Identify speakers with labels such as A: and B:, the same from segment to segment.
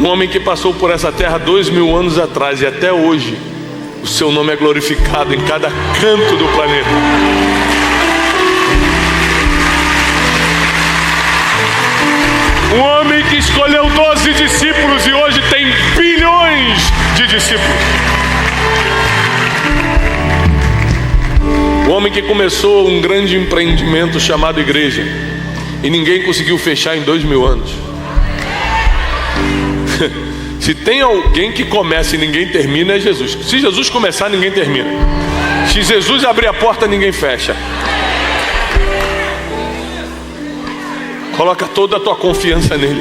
A: Um homem que passou por essa terra 2000 anos atrás e até hoje o seu nome é glorificado em cada canto do planeta. Um homem que escolheu 12 discípulos e hoje tem bilhões de discípulos. Um homem que começou um grande empreendimento chamado igreja e ninguém conseguiu fechar em 2000 anos. Se tem alguém que começa e ninguém termina, é Jesus. Se Jesus começar, ninguém termina. Se Jesus abrir a porta, ninguém fecha. Coloca toda a tua confiança nele.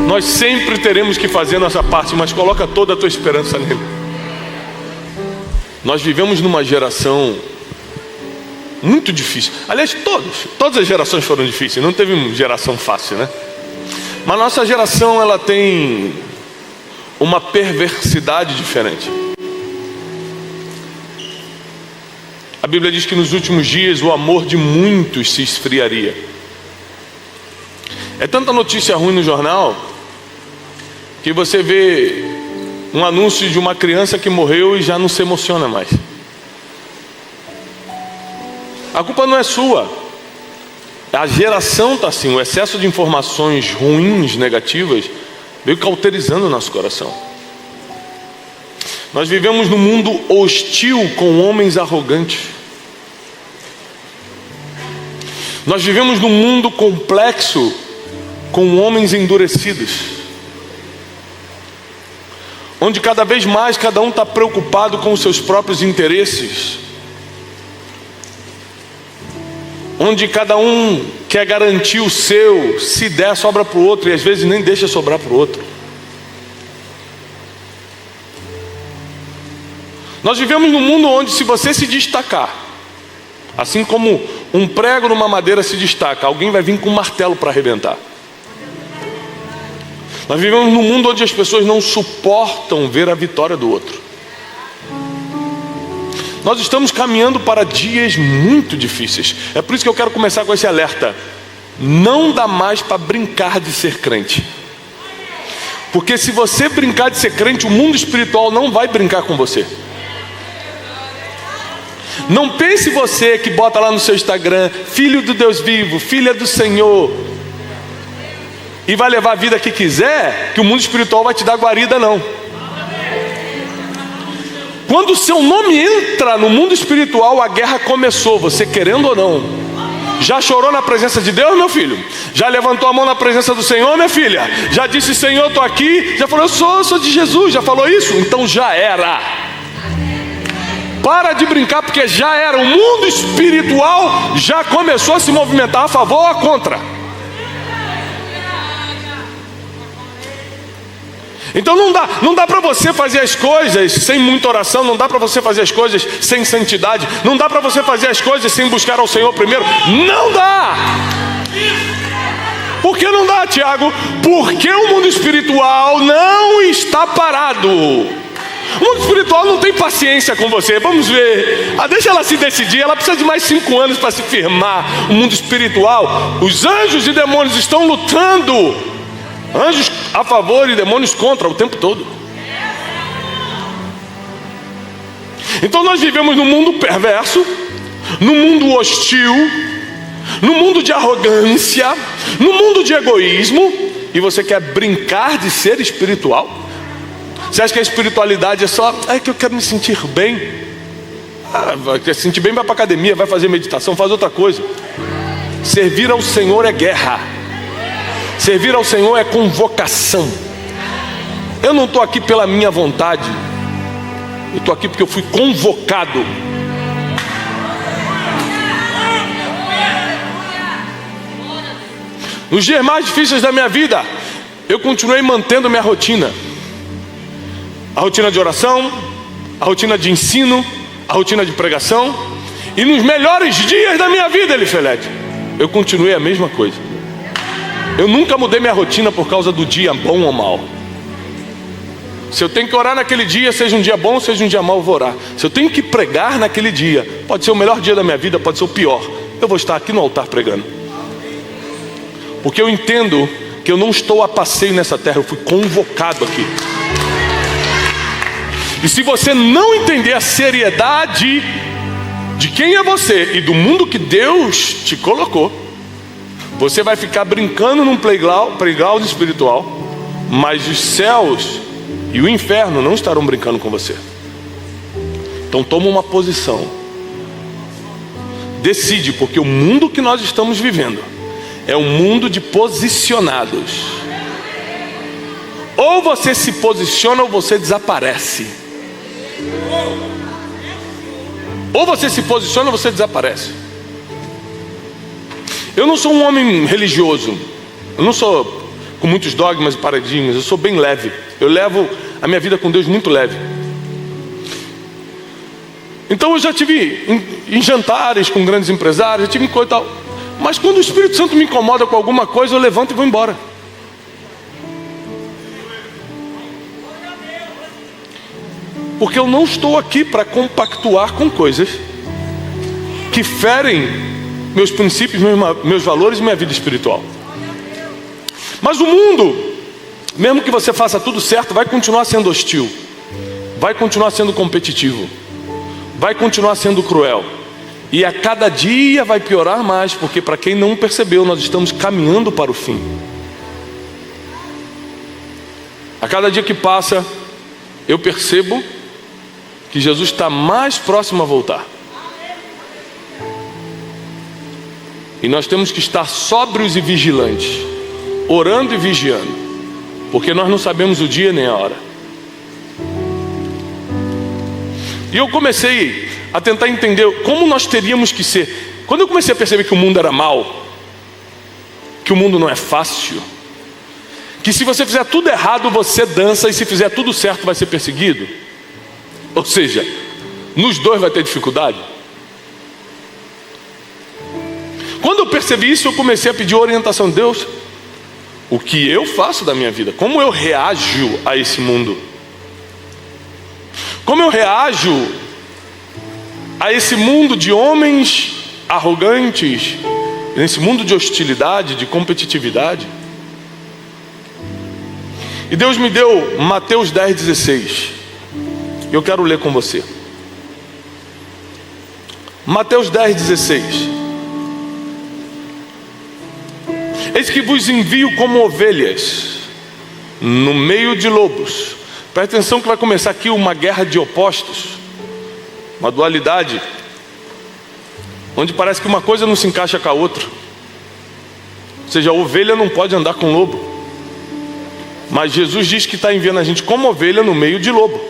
A: Nós sempre teremos que fazer a nossa parte, mas coloca toda a tua esperança nele. Nós vivemos numa geração muito difícil. Aliás, todas as gerações foram difíceis. Não teve uma geração fácil, né? Mas nossa geração, ela tem uma perversidade diferente. A Bíblia diz que nos últimos dias o amor de muitos se esfriaria. É tanta notícia ruim no jornal que você vê um anúncio de uma criança que morreu e já não se emociona mais. A culpa não é sua. A geração está assim, o excesso de informações ruins, negativas, veio cauterizando o nosso coração. Nós vivemos num mundo hostil com homens arrogantes. Nós vivemos num mundo complexo com homens endurecidos, onde cada vez mais cada um está preocupado com os seus próprios interesses, onde cada um quer garantir o seu, se der sobra para o outro, e às vezes nem deixa sobrar para o outro. Nós vivemos num mundo onde, se você se destacar, assim como um prego numa madeira se destaca, alguém vai vir com um martelo para arrebentar. Nós vivemos num mundo onde as pessoas não suportam ver a vitória do outro. Nós estamos caminhando para dias muito difíceis. É por isso que eu quero começar com esse alerta. Não dá mais para brincar de ser crente. Porque se você brincar de ser crente, o mundo espiritual não vai brincar com você. Não pense você que bota lá no seu Instagram, filho do Deus vivo, filha do Senhor, e vai levar a vida que quiser, que o mundo espiritual vai te dar guarida, não. Quando o seu nome entra no mundo espiritual, a guerra começou, você querendo ou não. Já chorou na presença de Deus, meu filho? Já levantou a mão na presença do Senhor, minha filha? Já disse, Senhor, estou aqui? Já falou, eu sou de Jesus, já falou isso? Então já era. Para de brincar, porque já era. O mundo espiritual já começou a se movimentar a favor ou a contra. Então não dá para você fazer as coisas sem muita oração, não dá para você fazer as coisas sem santidade, não dá para você fazer as coisas sem buscar ao Senhor primeiro. Não dá! Por que não dá, Tiago? Porque o mundo espiritual não está parado. O mundo espiritual não tem paciência com você. Vamos ver. Deixa ela se decidir. Ela precisa de mais 5 anos para se firmar. O mundo espiritual, os anjos e demônios estão lutando. Anjos a favor e demônios contra o tempo todo. Então nós vivemos num mundo perverso, num mundo hostil, num mundo de arrogância, num mundo de egoísmo. E você quer brincar de ser espiritual? Você acha que a espiritualidade é só, que eu quero me sentir bem? Quer se sentir bem, vai para a academia, vai fazer meditação, faz outra coisa. Servir ao Senhor é guerra. Servir ao Senhor é convocação. Eu não estou aqui pela minha vontade. Eu estou aqui porque eu fui convocado. Nos dias mais difíceis da minha vida, eu continuei mantendo minha rotina. A rotina de oração, a rotina de ensino, a rotina de pregação. E nos melhores dias da minha vida, Elifelete, eu continuei a mesma coisa. Eu nunca mudei minha rotina por causa do dia bom ou mal. Se eu tenho que orar naquele dia, seja um dia bom, seja um dia mau, eu vou orar. Se eu tenho que pregar naquele dia, pode ser o melhor dia da minha vida, pode ser o pior, eu vou estar aqui no altar pregando. Porque eu entendo que eu não estou a passeio nessa terra, eu fui convocado aqui. E se você não entender a seriedade de quem é você e do mundo que Deus te colocou, você vai ficar brincando num playground espiritual, mas os céus e o inferno não estarão brincando com você. Então toma uma posição. Decide, porque o mundo que nós estamos vivendo é um mundo de posicionados. Ou você se posiciona ou você desaparece. Ou você se posiciona ou você desaparece. Eu não sou um homem religioso. Eu não sou com muitos dogmas e paradigmas. Eu sou bem leve. Eu levo a minha vida com Deus muito leve. Então eu já tive em jantares com grandes empresários, já tive em coisa e tal. Mas quando o Espírito Santo me incomoda com alguma coisa, eu levanto e vou embora. Porque eu não estou aqui para compactuar com coisas que ferem meus princípios, meus valores e minha vida espiritual. Mas o mundo, mesmo que você faça tudo certo, vai continuar sendo hostil, vai continuar sendo competitivo, vai continuar sendo cruel. E a cada dia vai piorar mais, porque para quem não percebeu, nós estamos caminhando para o fim. A cada dia que passa, eu percebo que Jesus está mais próximo a voltar. E nós temos que estar sóbrios e vigilantes, orando e vigiando, porque nós não sabemos o dia nem a hora. E eu comecei a tentar entender como nós teríamos que ser. Quando eu comecei a perceber que o mundo era mau, que o mundo não é fácil, que se você fizer tudo errado você dança, e se fizer tudo certo vai ser perseguido, ou seja, nos dois vai ter dificuldade. Quando eu percebi isso, eu comecei a pedir orientação de Deus. O que eu faço da minha vida? Como eu reajo a esse mundo? Como eu reajo a esse mundo de homens arrogantes, nesse mundo de hostilidade, de competitividade? E Deus me deu Mateus 10,16. Eu quero ler com você. Mateus 10,16. Eis que vos envio como ovelhas no meio de lobos. Presta atenção que vai começar aqui uma guerra de opostos, uma dualidade, onde parece que uma coisa não se encaixa com a outra. Ou seja, a ovelha não pode andar com o lobo, mas Jesus diz que está enviando a gente como ovelha no meio de lobo.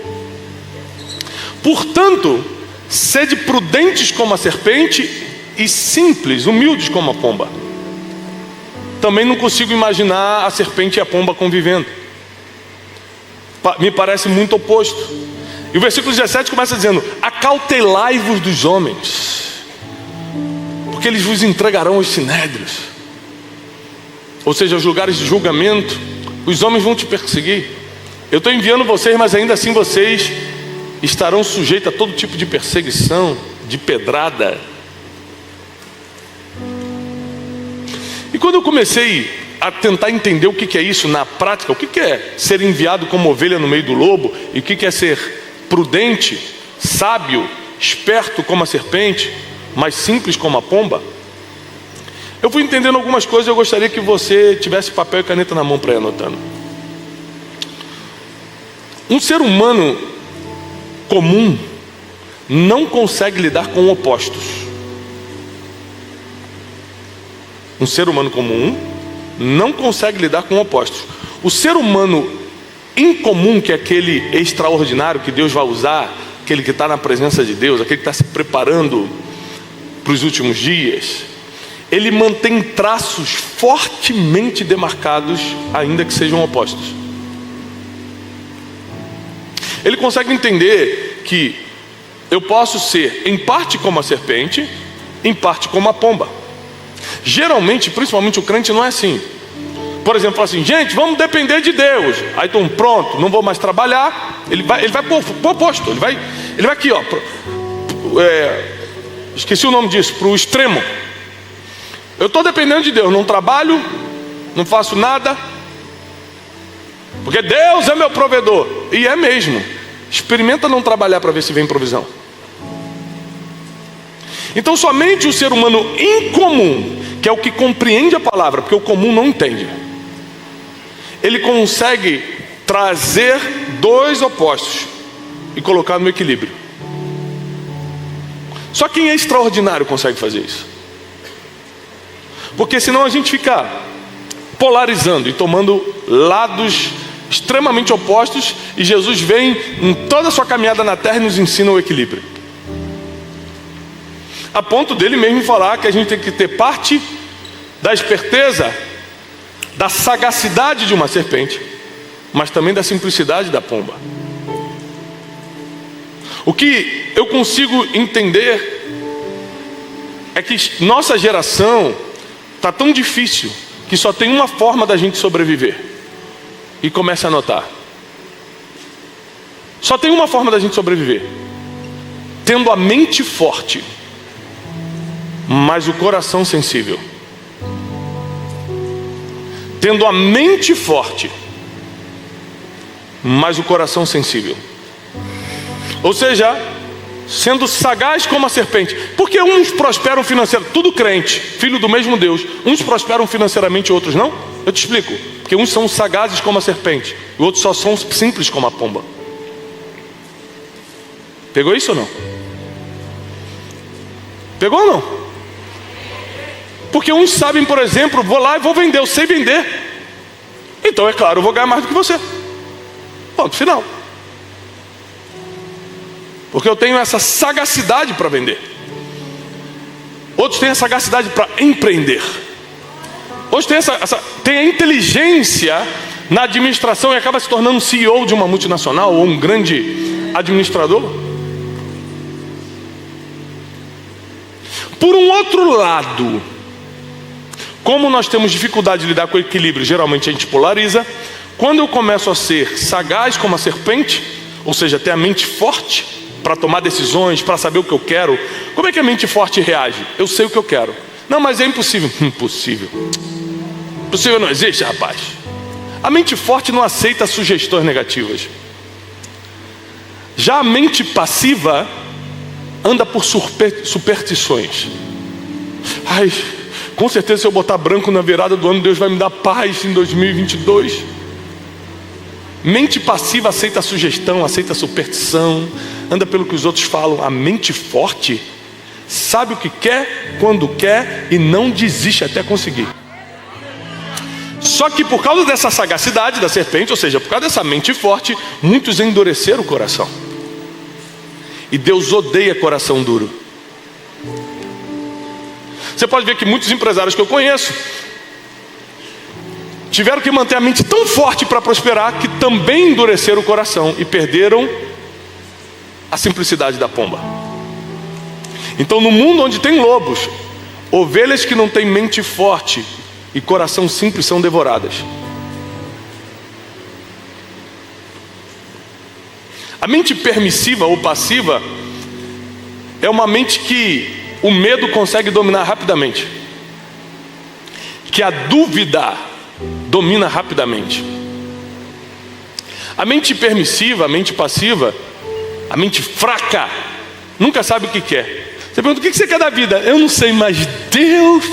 A: Portanto, sede prudentes como a serpente e simples, humildes como a pomba. Também não consigo imaginar a serpente e a pomba convivendo. Me parece muito oposto. E o versículo 17 começa dizendo: acautelai-vos dos homens, porque eles vos entregarão aos sinédrios. Ou seja, aos lugares de julgamento. Os homens vão te perseguir. Eu estou enviando vocês, mas ainda assim vocês estarão sujeitos a todo tipo de perseguição, de pedrada. E quando eu comecei a tentar entender o que é isso na prática, o que é ser enviado como ovelha no meio do lobo, e o que é ser prudente, sábio, esperto como a serpente, mas simples como a pomba, eu fui entendendo algumas coisas. Eu gostaria que você tivesse papel e caneta na mão para ir anotando. Um ser humano comum não consegue lidar com opostos. Um ser humano comum não consegue lidar com opostos. O ser humano incomum, que é aquele extraordinário que Deus vai usar, aquele que está na presença de Deus, aquele que está se preparando para os últimos dias, ele mantém traços fortemente demarcados, ainda que sejam opostos. Ele consegue entender que eu posso ser em parte como a serpente, em parte como a pomba. Geralmente, principalmente o crente, não é assim. Por exemplo, fala assim: gente, vamos depender de Deus. Aí então, pronto, não vou mais trabalhar. Ele vai pro oposto. Ele vai aqui, ó. Esqueci o nome disso, pro extremo. Eu estou dependendo de Deus, não trabalho, não faço nada, porque Deus é meu provedor. E é mesmo. Experimenta não trabalhar para ver se vem provisão. Então somente o ser humano incomum, que é o que compreende a palavra, porque o comum não entende, ele consegue trazer dois opostos e colocar no equilíbrio. Só quem é extraordinário consegue fazer isso. Porque senão a gente fica polarizando e tomando lados extremamente opostos, e Jesus vem em toda a sua caminhada na terra e nos ensina o equilíbrio. A ponto dele mesmo falar que a gente tem que ter parte da esperteza, da sagacidade de uma serpente, mas também da simplicidade da pomba. O que eu consigo entender é que nossa geração está tão difícil que só tem uma forma da gente sobreviver. E começa a notar. Só tem uma forma da gente sobreviver: tendo a mente forte, mas o coração sensível. Tendo a mente forte, mas o coração sensível. Ou seja, sendo sagaz como a serpente. Porque uns prosperam financeiramente, tudo crente, filho do mesmo Deus. Uns prosperam financeiramente e outros não? Eu te explico. Porque uns são sagazes como a serpente, e outros só são simples como a pomba. Pegou isso ou não? Pegou ou não? Porque uns sabem, por exemplo, vou lá e vou vender, eu sei vender. Então é claro, eu vou ganhar mais do que você. Ponto final. Porque eu tenho essa sagacidade para vender. Outros têm a sagacidade para empreender. Outros têm a inteligência na administração e acaba se tornando CEO de uma multinacional ou um grande administrador. Por um outro lado, como nós temos dificuldade de lidar com o equilíbrio, geralmente a gente polariza. Quando eu começo a ser sagaz como a serpente, ou seja, ter a mente forte para tomar decisões, para saber o que eu quero. Como é que a mente forte reage? Eu sei o que eu quero. Não, mas é impossível. Impossível. Impossível não existe, rapaz. A mente forte não aceita sugestões negativas. Já a mente passiva anda por superstições. Ai, com certeza se eu botar branco na virada do ano, Deus vai me dar paz em 2022. Mente passiva aceita sugestão, aceita superstição, anda pelo que os outros falam. A mente forte sabe o que quer, quando quer, e não desiste até conseguir. Só que por causa dessa sagacidade da serpente, ou seja, por causa dessa mente forte, muitos endureceram o coração. E Deus odeia coração duro. Você pode ver que muitos empresários que eu conheço tiveram que manter a mente tão forte para prosperar, que também endureceram o coração e perderam a simplicidade da pomba. Então, no mundo onde tem lobos, ovelhas que não têm mente forte e coração simples são devoradas. A mente permissiva ou passiva é uma mente que o medo consegue dominar rapidamente, que a dúvida domina rapidamente. A mente permissiva, a mente passiva, a mente fraca, nunca sabe o que quer. Você pergunta: o que você quer da vida? Eu não sei, mas Deus.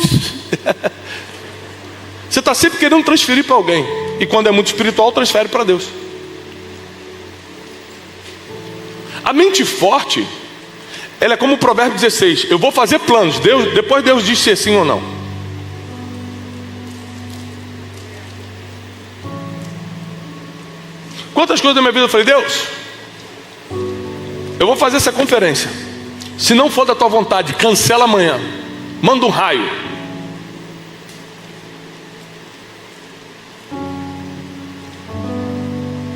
A: Você está sempre querendo transferir para alguém, e quando é muito espiritual, transfere para Deus. A mente forte, ela é como o Provérbio 16: eu vou fazer planos, depois Deus diz se é sim ou não. Quantas coisas da minha vida eu falei: Deus, eu vou fazer essa conferência, se não for da tua vontade, cancela amanhã, manda um raio.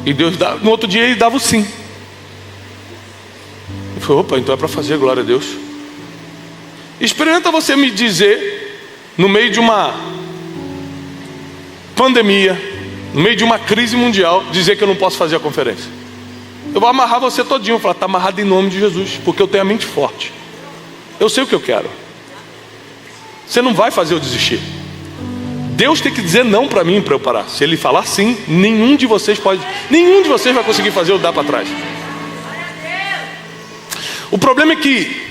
A: E Deus no outro dia ele dava o sim. Eu falei: opa, então é para fazer, glória a Deus. Experimenta você me dizer, no meio de uma pandemia, no meio de uma crise mundial, dizer que eu não posso fazer a conferência. Eu vou amarrar você todinho. Eu vou falar: está amarrado em nome de Jesus, porque eu tenho a mente forte. Eu sei o que eu quero. Você não vai fazer eu desistir. Deus tem que dizer não para mim para eu parar. Se Ele falar sim, nenhum de vocês vai conseguir fazer eu dar para trás. O problema é que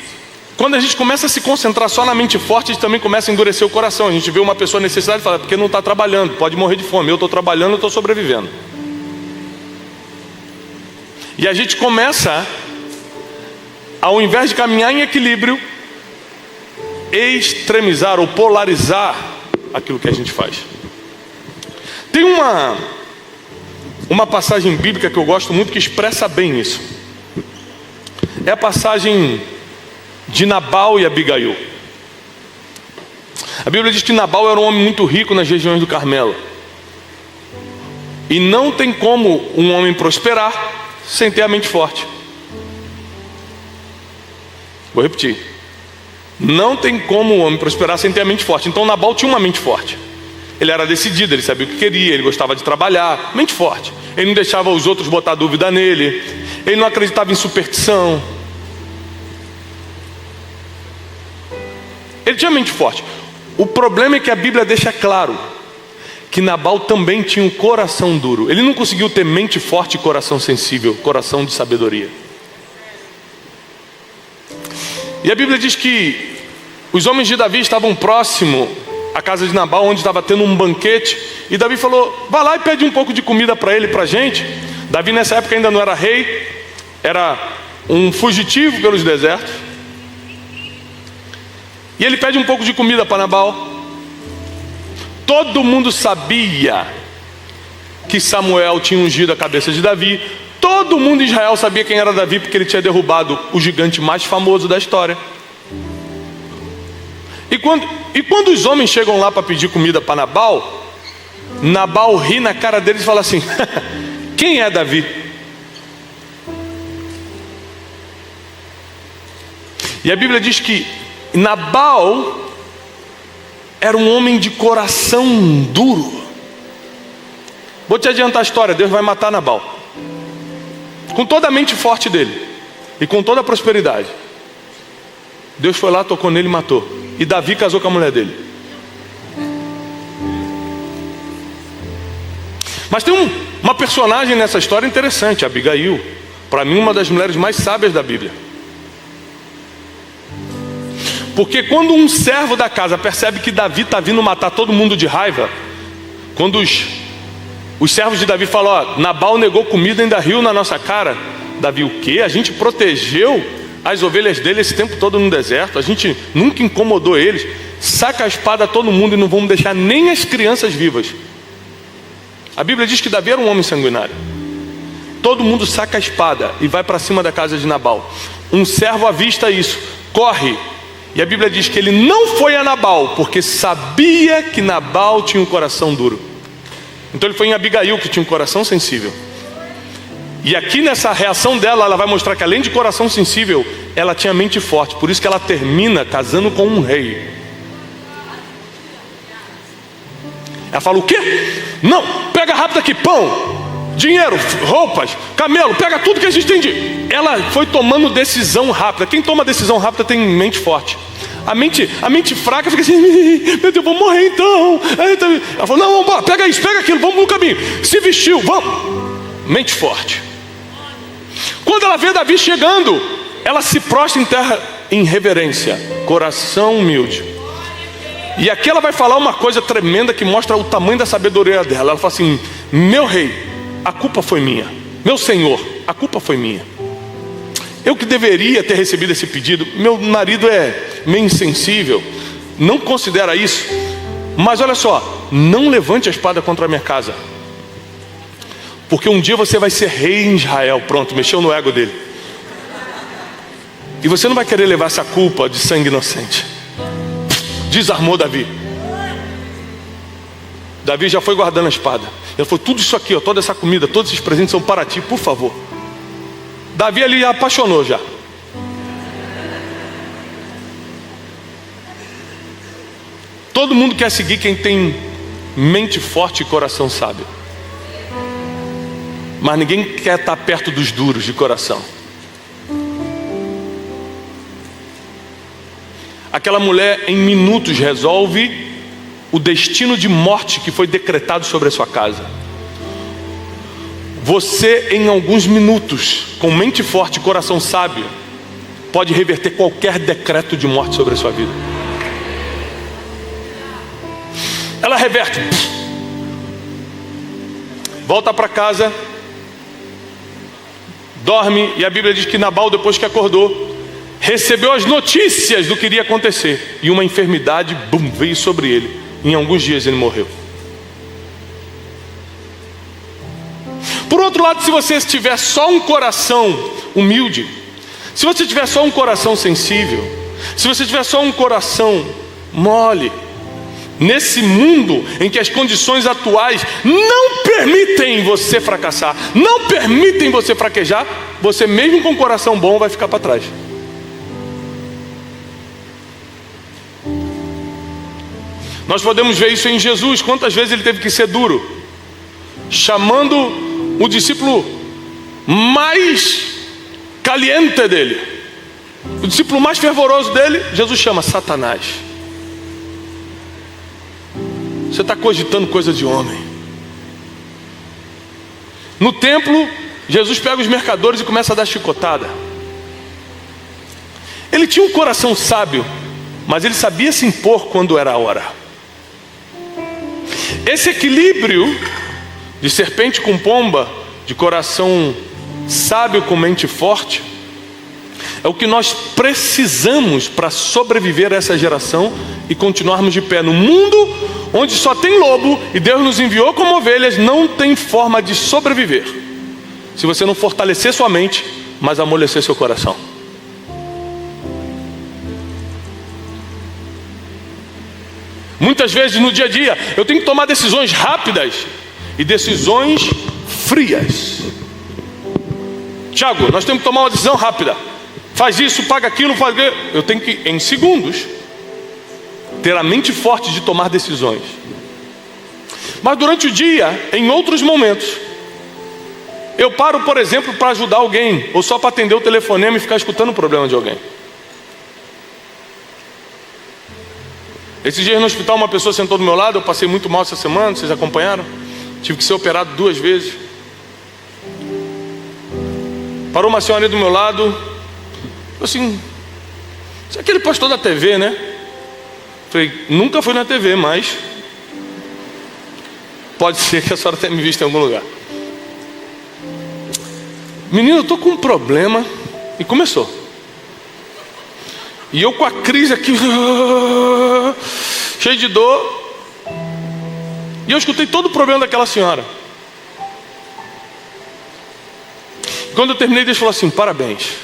A: quando a gente começa a se concentrar só na mente forte, a gente também começa a endurecer o coração. A gente vê uma pessoa necessidade e fala, porque não está trabalhando, pode morrer de fome. Eu estou trabalhando, eu estou sobrevivendo. E a gente começa, ao invés de caminhar em equilíbrio, extremizar ou polarizar aquilo que a gente faz. Tem uma passagem bíblica que eu gosto muito que expressa bem isso. É a passagem de Nabal e Abigail. A Bíblia diz que Nabal era um homem muito rico nas regiões do Carmelo. E não tem como um homem prosperar sem ter a mente forte. Vou repetir. Não tem como um homem prosperar sem ter a mente forte. Então Nabal tinha uma mente forte. Ele era decidido, ele sabia o que queria, ele gostava de trabalhar. Mente forte. Ele não deixava os outros botar dúvida nele. Ele não acreditava em superstição. Ele tinha mente forte. O problema é que a Bíblia deixa claro que Nabal também tinha um coração duro. Ele não conseguiu ter mente forte e coração sensível, coração de sabedoria. E a Bíblia diz que os homens de Davi estavam próximo à casa de Nabal, onde estava tendo um banquete. E Davi falou, vai lá e pede um pouco de comida para ele, para a gente. Davi nessa época ainda não era rei, era um fugitivo pelos desertos. E ele pede um pouco de comida para Nabal. Todo mundo sabia que Samuel tinha ungido a cabeça de Davi. Todo mundo em Israel sabia quem era Davi, porque ele tinha derrubado o gigante mais famoso da história. E quando os homens chegam lá para pedir comida para Nabal, Nabal ri na cara deles e fala assim, quem é Davi? E a Bíblia diz que Nabal era um homem de coração duro. Vou te adiantar a história, Deus vai matar Nabal. Com toda a mente forte dele e com toda a prosperidade, Deus foi lá, tocou nele e matou. E Davi casou com a mulher dele. Mas tem uma personagem nessa história interessante, Abigail. Para mim, uma das mulheres mais sábias da Bíblia. Porque quando um servo da casa percebe que Davi está vindo matar todo mundo de raiva, quando os servos de Davi falam, ó, Nabal negou comida e ainda riu na nossa cara. Davi, o quê? A gente protegeu as ovelhas dele esse tempo todo no deserto, a gente nunca incomodou eles. Saca a espada a todo mundo e não vamos deixar nem as crianças vivas. A Bíblia diz que Davi era um homem sanguinário. Todo mundo saca a espada e vai para cima da casa de Nabal. Um servo avista isso, corre. E a Bíblia diz que ele não foi a Nabal, porque sabia que Nabal tinha um coração duro. Então ele foi em Abigail, que tinha um coração sensível. E aqui nessa reação dela, ela vai mostrar que além de coração sensível, ela tinha mente forte. Por isso que ela termina casando com um rei. Ela fala, o quê? Não, pega rápido aqui, pão, dinheiro, roupas, camelo, pega tudo que a gente tem de... Ela foi tomando decisão rápida. Quem toma decisão rápida tem mente forte. A mente fraca fica assim, meu Deus, vou morrer então. Ela falou, não, vamos, pega isso, pega aquilo, vamos no caminho. Se vestiu, vamos. Mente forte. Quando ela vê Davi chegando, ela se prostra em terra em reverência, coração humilde. E aqui ela vai falar uma coisa tremenda que mostra o tamanho da sabedoria dela. Ela fala assim, meu rei, a culpa foi minha. Meu senhor, a culpa foi minha. Eu que deveria ter recebido esse pedido. Meu marido é meio insensível, não considera isso. Mas olha só, não levante a espada contra a minha casa, porque um dia você vai ser rei em Israel. Pronto, mexeu no ego dele. E você não vai querer levar essa culpa de sangue inocente. Desarmou Davi. Davi já foi guardando a espada. Ele falou, tudo isso aqui, ó, toda essa comida, todos esses presentes são para ti, por favor. Davi ali já apaixonou já. Todo mundo quer seguir quem tem mente forte e coração sábio. Mas ninguém quer estar perto dos duros de coração. Aquela mulher em minutos resolve o destino de morte que foi decretado sobre a sua casa. Você, em alguns minutos, com mente forte e coração sábio, pode reverter qualquer decreto de morte sobre a sua vida. Ela reverte. Volta para casa, dorme, e a Bíblia diz que Nabal, depois que acordou, recebeu as notícias do que iria acontecer, e uma enfermidade, veio sobre ele. Em alguns dias ele morreu. Por outro lado, se você tiver só um coração humilde, se você tiver só um coração sensível, se você tiver só um coração mole, nesse mundo em que as condições atuais não permitem você fracassar, não permitem você fraquejar, você mesmo com um coração bom vai ficar para trás. Nós podemos ver isso em Jesus. Quantas vezes ele teve que ser duro, chamando o discípulo mais caliente dele, o discípulo mais fervoroso dele, Jesus chama Satanás. Você está cogitando coisa de homem. No templo, Jesus pega os mercadores e começa a dar chicotada. Ele tinha um coração sábio, mas ele sabia se impor quando era a hora. Esse equilíbrio de serpente com pomba, de coração sábio com mente forte, é o que nós precisamos para sobreviver a essa geração e continuarmos de pé no mundo onde só tem lobo e Deus nos enviou como ovelhas. Não tem forma de sobreviver se você não fortalecer sua mente, mas amolecer seu coração. Muitas vezes no dia a dia eu tenho que tomar decisões rápidas e decisões frias. Tiago, nós temos que tomar uma decisão rápida. Faz isso, paga aquilo, faz aquilo. Eu tenho que, em segundos, ter a mente forte de tomar decisões. Mas durante o dia, em outros momentos, eu paro, por exemplo, para ajudar alguém, ou só para atender o telefonema e ficar escutando o problema de alguém. Esses dias no hospital, uma pessoa sentou do meu lado. Eu passei muito mal essa semana, vocês acompanharam? Tive que ser operado 2 vezes. Parou uma senhora do meu lado, assim: "Você é aquele pastor da TV, né?" Falei: "Nunca fui na TV, mas pode ser que a senhora tenha me visto em algum lugar." "Menino, eu estou com um problema." E começou. E eu com a crise aqui, cheio de dor. E eu escutei todo o problema daquela senhora. Quando eu terminei, Deus falou assim: "Parabéns,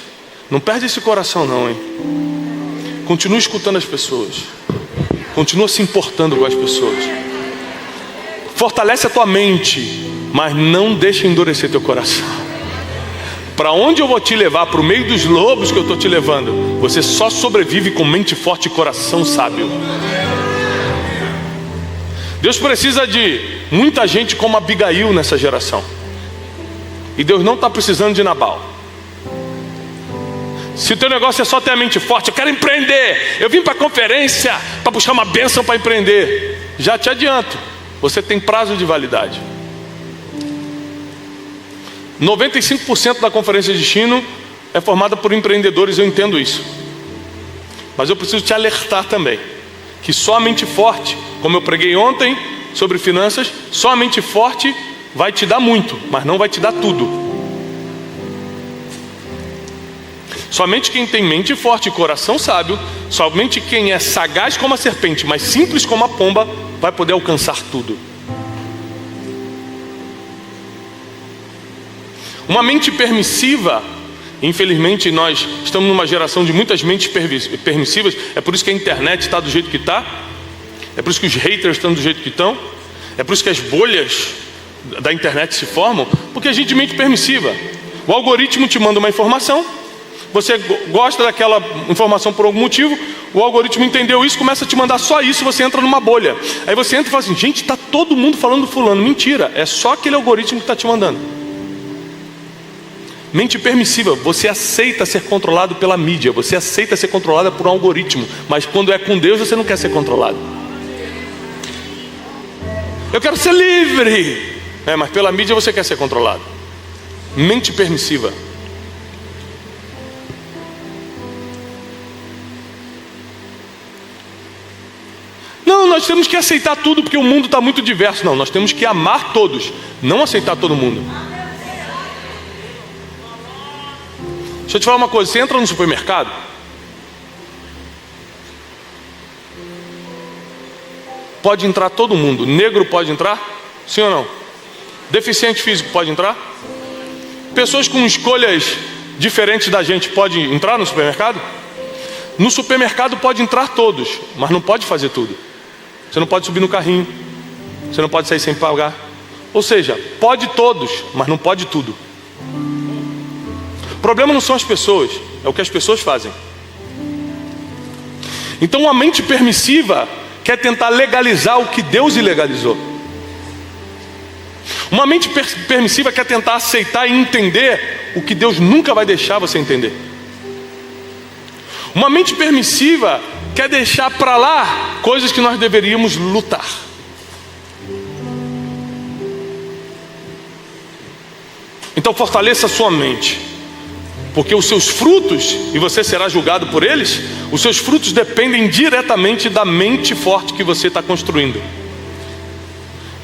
A: não perde esse coração não, hein? Continua escutando as pessoas, continua se importando com as pessoas, fortalece a tua mente, mas não deixa endurecer teu coração. Para onde eu vou te levar, para o meio dos lobos que eu estou te levando, você só sobrevive com mente forte e coração sábio." Deus precisa de muita gente como Abigail nessa geração. E Deus não está precisando de Nabal. Se o teu negócio é só ter a mente forte, eu quero empreender, eu vim para a conferência para buscar uma bênção para empreender, já te adianto, você tem prazo de validade. 95% da conferência de destino é formada por empreendedores, eu entendo isso. Mas eu preciso te alertar também, que só a mente forte, como eu preguei ontem sobre finanças, só a mente forte vai te dar muito, mas não vai te dar tudo. Somente quem tem mente forte e coração sábio, somente quem é sagaz como a serpente, mas simples como a pomba, vai poder alcançar tudo. Uma mente permissiva, infelizmente nós estamos numa geração de muitas mentes permissivas. É por isso que a internet está do jeito que está, é por isso que os haters estão do jeito que estão, é por isso que as bolhas da internet se formam, porque a gente é mente permissiva. O algoritmo te manda uma informação, você gosta daquela informação por algum motivo, o algoritmo entendeu isso, começa a te mandar só isso, você entra numa bolha. Aí você entra e fala assim: "Gente, está todo mundo falando do fulano." Mentira, é só aquele algoritmo que está te mandando. Mente permissiva, você aceita ser controlado pela mídia, você aceita ser controlado por um algoritmo, mas quando é com Deus você não quer ser controlado. Eu quero ser livre. Mas pela mídia você quer ser controlado. Mente permissiva. Não, nós temos que aceitar tudo porque o mundo está muito diverso. Não, nós temos que amar todos, não aceitar todo mundo. Deixa eu te falar uma coisa, você entra no supermercado, pode entrar todo mundo. Negro pode entrar? Sim ou não? Deficiente físico pode entrar? Pessoas com escolhas diferentes da gente podem entrar no supermercado? No supermercado pode entrar todos, mas não pode fazer tudo. Você não pode subir no carrinho, você não pode sair sem pagar. Ou seja, pode todos, mas não pode tudo. O problema não são as pessoas, é o que as pessoas fazem. Então uma mente permissiva quer tentar legalizar o que Deus ilegalizou. Uma mente permissiva quer tentar aceitar e entender o que Deus nunca vai deixar você entender. Uma mente permissiva quer deixar para lá coisas que nós deveríamos lutar. Então fortaleça a sua mente, porque os seus frutos, e você será julgado por eles, os seus frutos dependem diretamente da mente forte que você está construindo.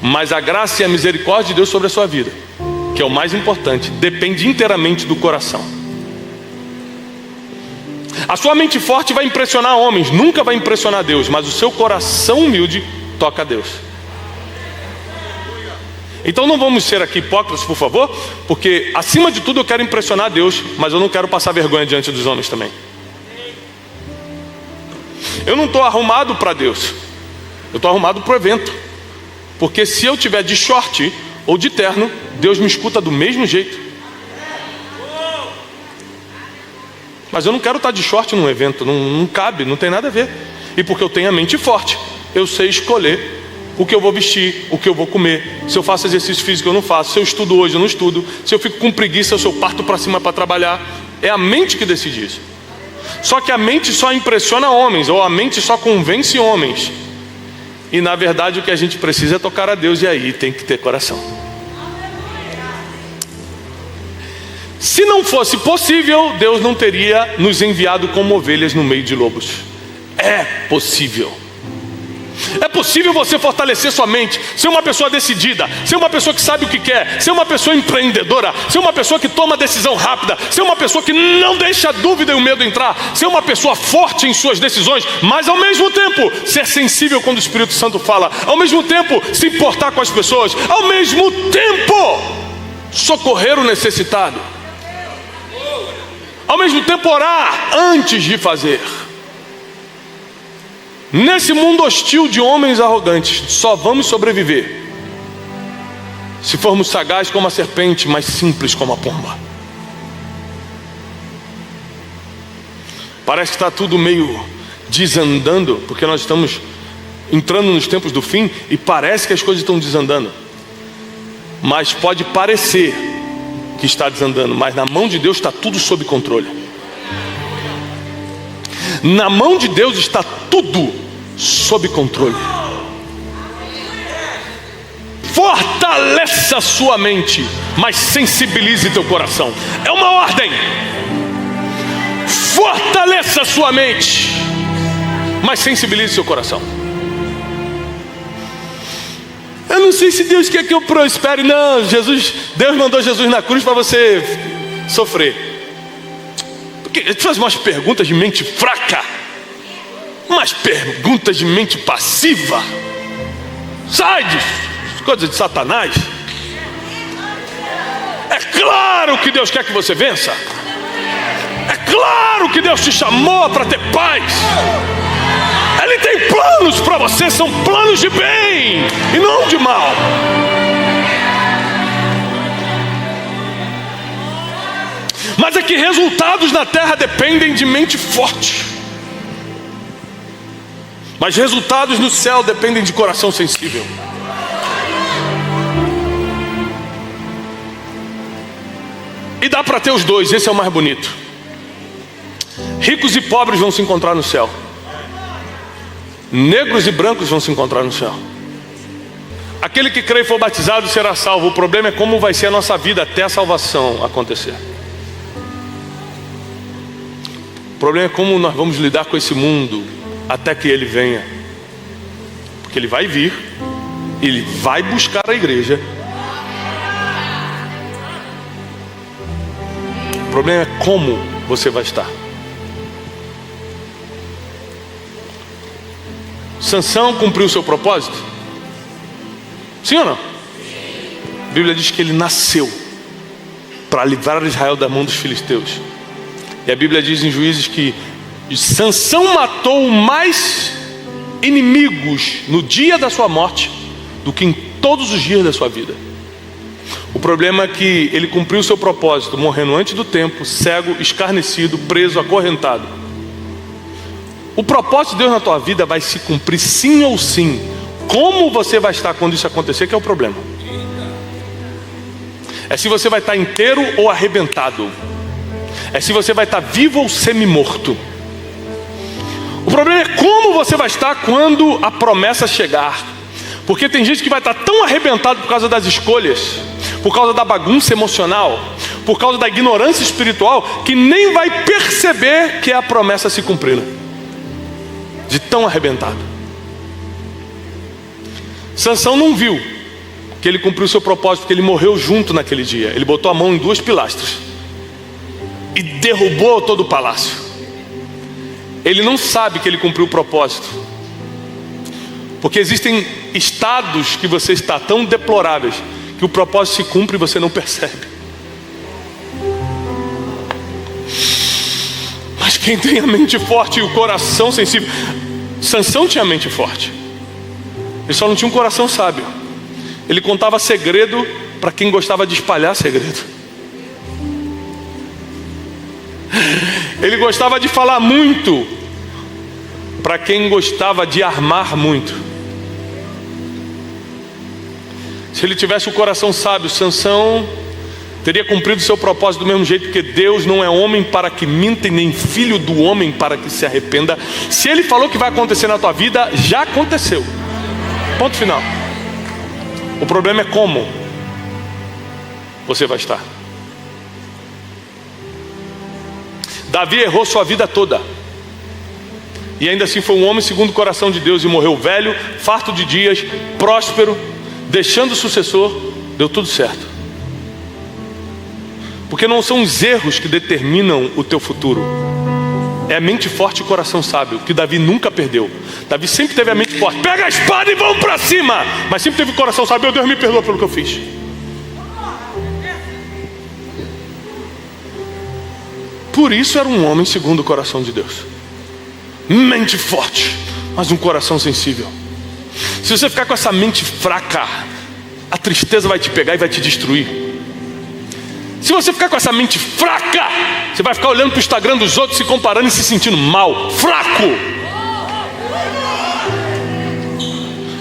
A: Mas a graça e a misericórdia de Deus sobre a sua vida, que é o mais importante, depende inteiramente do coração. A sua mente forte vai impressionar homens, nunca vai impressionar Deus, mas o seu coração humilde toca a Deus. Então não vamos ser aqui hipócritas, por favor, porque acima de tudo eu quero impressionar Deus, mas eu não quero passar vergonha diante dos homens também. Eu não estou arrumado para Deus, eu estou arrumado para o evento, porque se eu tiver de short ou de terno, Deus me escuta do mesmo jeito. Mas eu não quero estar de short num evento, não cabe, não tem nada a ver. E porque eu tenho a mente forte, eu sei escolher o que eu vou vestir, o que eu vou comer, se eu faço exercício físico eu não faço, se eu estudo hoje eu não estudo, se eu fico com preguiça, se eu parto para cima para trabalhar. É a mente que decide isso. Só que a mente só impressiona homens, ou a mente só convence homens. E na verdade o que a gente precisa é tocar a Deus, e aí tem que ter coração. Se não fosse possível, Deus não teria nos enviado como ovelhas no meio de lobos. É possível. É possível você fortalecer sua mente, ser uma pessoa decidida, ser uma pessoa que sabe o que quer, ser uma pessoa empreendedora, ser uma pessoa que toma decisão rápida, ser uma pessoa que não deixa a dúvida e o medo entrar, ser uma pessoa forte em suas decisões, mas ao mesmo tempo ser sensível quando o Espírito Santo fala, ao mesmo tempo se importar com as pessoas, ao mesmo tempo socorrer o necessitado, ao mesmo tempo orar antes de fazer. Nesse mundo hostil de homens arrogantes, só vamos sobreviver se formos sagazes como a serpente, mas simples como a pomba. Parece que está tudo meio desandando, porque nós estamos entrando nos tempos do fim e parece que as coisas estão desandando. Mas pode parecer que está desandando, mas na mão de Deus está tudo sob controle. Na mão de Deus está tudo sob controle. Fortaleça a sua mente, mas sensibilize teu coração. É uma ordem. Fortaleça a sua mente, mas sensibilize seu coração. Eu não sei se Deus quer que eu prospere. Não, Deus mandou Jesus na cruz para você sofrer. Porque ele faz umas perguntas de mente fraca, umas perguntas de mente passiva. Sai de coisas de Satanás. É claro que Deus quer que você vença. É claro que Deus te chamou para ter paz. Ele tem planos para você, são planos de bem e não de mal. Mas é que resultados na terra dependem de mente forte, mas resultados no céu dependem de coração sensível. E dá para ter os dois, esse é o mais bonito. Ricos e pobres vão se encontrar no céu. Negros e brancos vão se encontrar no céu. Aquele que crê e for batizado será salvo. O problema é como vai ser a nossa vida até a salvação acontecer. O problema é como nós vamos lidar com esse mundo até que ele venha. Porque ele vai vir, ele vai buscar a igreja. O problema é como você vai estar. Sansão cumpriu o seu propósito? Sim ou não? A Bíblia diz que ele nasceu para livrar Israel da mão dos filisteus. E a Bíblia diz em Juízes que Sansão matou mais inimigos no dia da sua morte do que em todos os dias da sua vida. O problema é que ele cumpriu o seu propósito, morrendo antes do tempo, cego, escarnecido, preso, acorrentado. O propósito de Deus na tua vida vai se cumprir sim ou sim. Como você vai estar quando isso acontecer que é o problema. É se você vai estar inteiro ou arrebentado. É se você vai estar vivo ou semi-morto. O problema é como você vai estar quando a promessa chegar. Porque tem gente que vai estar tão arrebentado por causa das escolhas, por causa da bagunça emocional, por causa da ignorância espiritual, que nem vai perceber que é a promessa se cumprindo. De tão arrebentado. Sansão não viu que ele cumpriu o seu propósito, porque ele morreu junto naquele dia. Ele botou a mão em 2 pilastras e derrubou todo o palácio. Ele não sabe que ele cumpriu o propósito, porque existem estados que você está tão deploráveis que o propósito se cumpre e você não percebe. Mas quem tem a mente forte e o coração sensível, Sansão tinha a mente forte, ele só não tinha um coração sábio. Ele contava segredo para quem gostava de espalhar segredo. Ele gostava de falar muito para quem gostava de armar muito. Se ele tivesse o coração sábio, Sansão teria cumprido seu propósito do mesmo jeito, porque Deus não é homem para que minta e nem filho do homem para que se arrependa. Se ele falou que vai acontecer na tua vida, já aconteceu. Ponto final. O problema é como você vai estar. Davi errou sua vida toda, e ainda assim foi um homem segundo o coração de Deus, e morreu velho, farto de dias, próspero, deixando o sucessor. Deu tudo certo. Porque não são os erros que determinam o teu futuro, é a mente forte e o coração sábio, que Davi nunca perdeu. Davi sempre teve a mente forte, pega a espada e vamos para cima, mas sempre teve o coração sábio. Meu Deus, me perdoa pelo que eu fiz. Por isso era um homem segundo o coração de Deus. Mente forte, mas um coração sensível. Se você ficar com essa mente fraca, a tristeza vai te pegar e vai te destruir. Se você ficar com essa mente fraca, você vai ficar olhando para o Instagram dos outros, se comparando e se sentindo mal, fraco.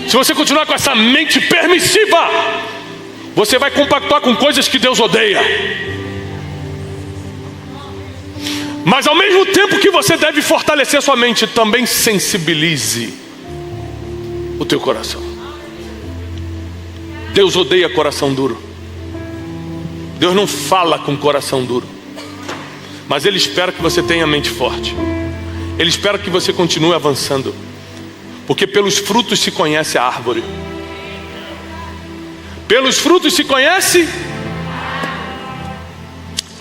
A: Se você continuar com essa mente permissiva, você vai compactuar com coisas que Deus odeia. Mas ao mesmo tempo que você deve fortalecer sua mente, também sensibilize o teu coração. Deus odeia coração duro. Deus não fala com coração duro, mas Ele espera que você tenha mente forte. Ele espera que você continue avançando, porque pelos frutos se conhece a árvore. Pelos frutos se conhece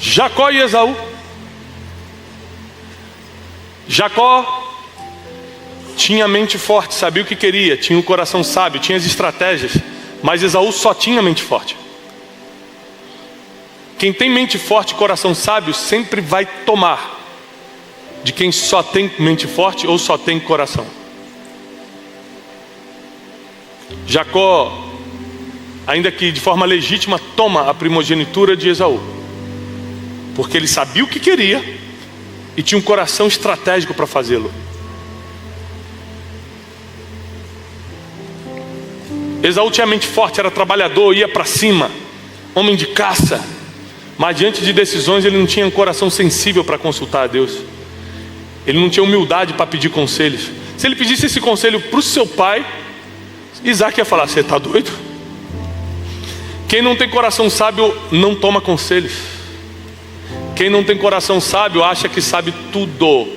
A: Jacó e Esaú. Jacó tinha a mente forte, sabia o que queria, tinha o coração sábio, tinha as estratégias, mas Esaú só tinha mente forte. Quem tem mente forte e coração sábio sempre vai tomar de quem só tem mente forte ou só tem coração. Jacó, ainda que de forma legítima, toma a primogenitura de Esaú, porque ele sabia o que queria e tinha um coração estratégico para fazê-lo. Esaú tinha mente forte, era trabalhador, ia para cima, homem de caça, mas diante de decisões ele não tinha um coração sensível para consultar a Deus. Ele não tinha humildade para pedir conselhos. Se ele pedisse esse conselho para o seu pai, Isaac ia falar: você está doido? Quem não tem coração sábio não toma conselhos. Quem não tem coração sábio acha que sabe tudo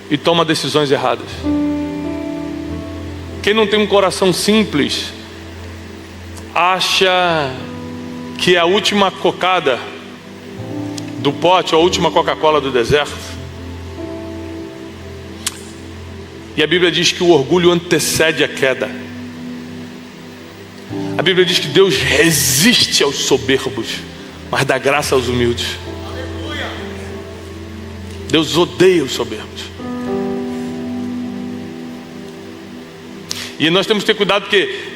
A: e toma decisões erradas. Quem não tem um coração simples acha que é a última cocada do pote, ou a última Coca-Cola do deserto. E a Bíblia diz que o orgulho antecede a queda. A Bíblia diz que Deus resiste aos soberbos, mas dá graça aos humildes. Deus odeia os soberbos. E nós temos que ter cuidado, porque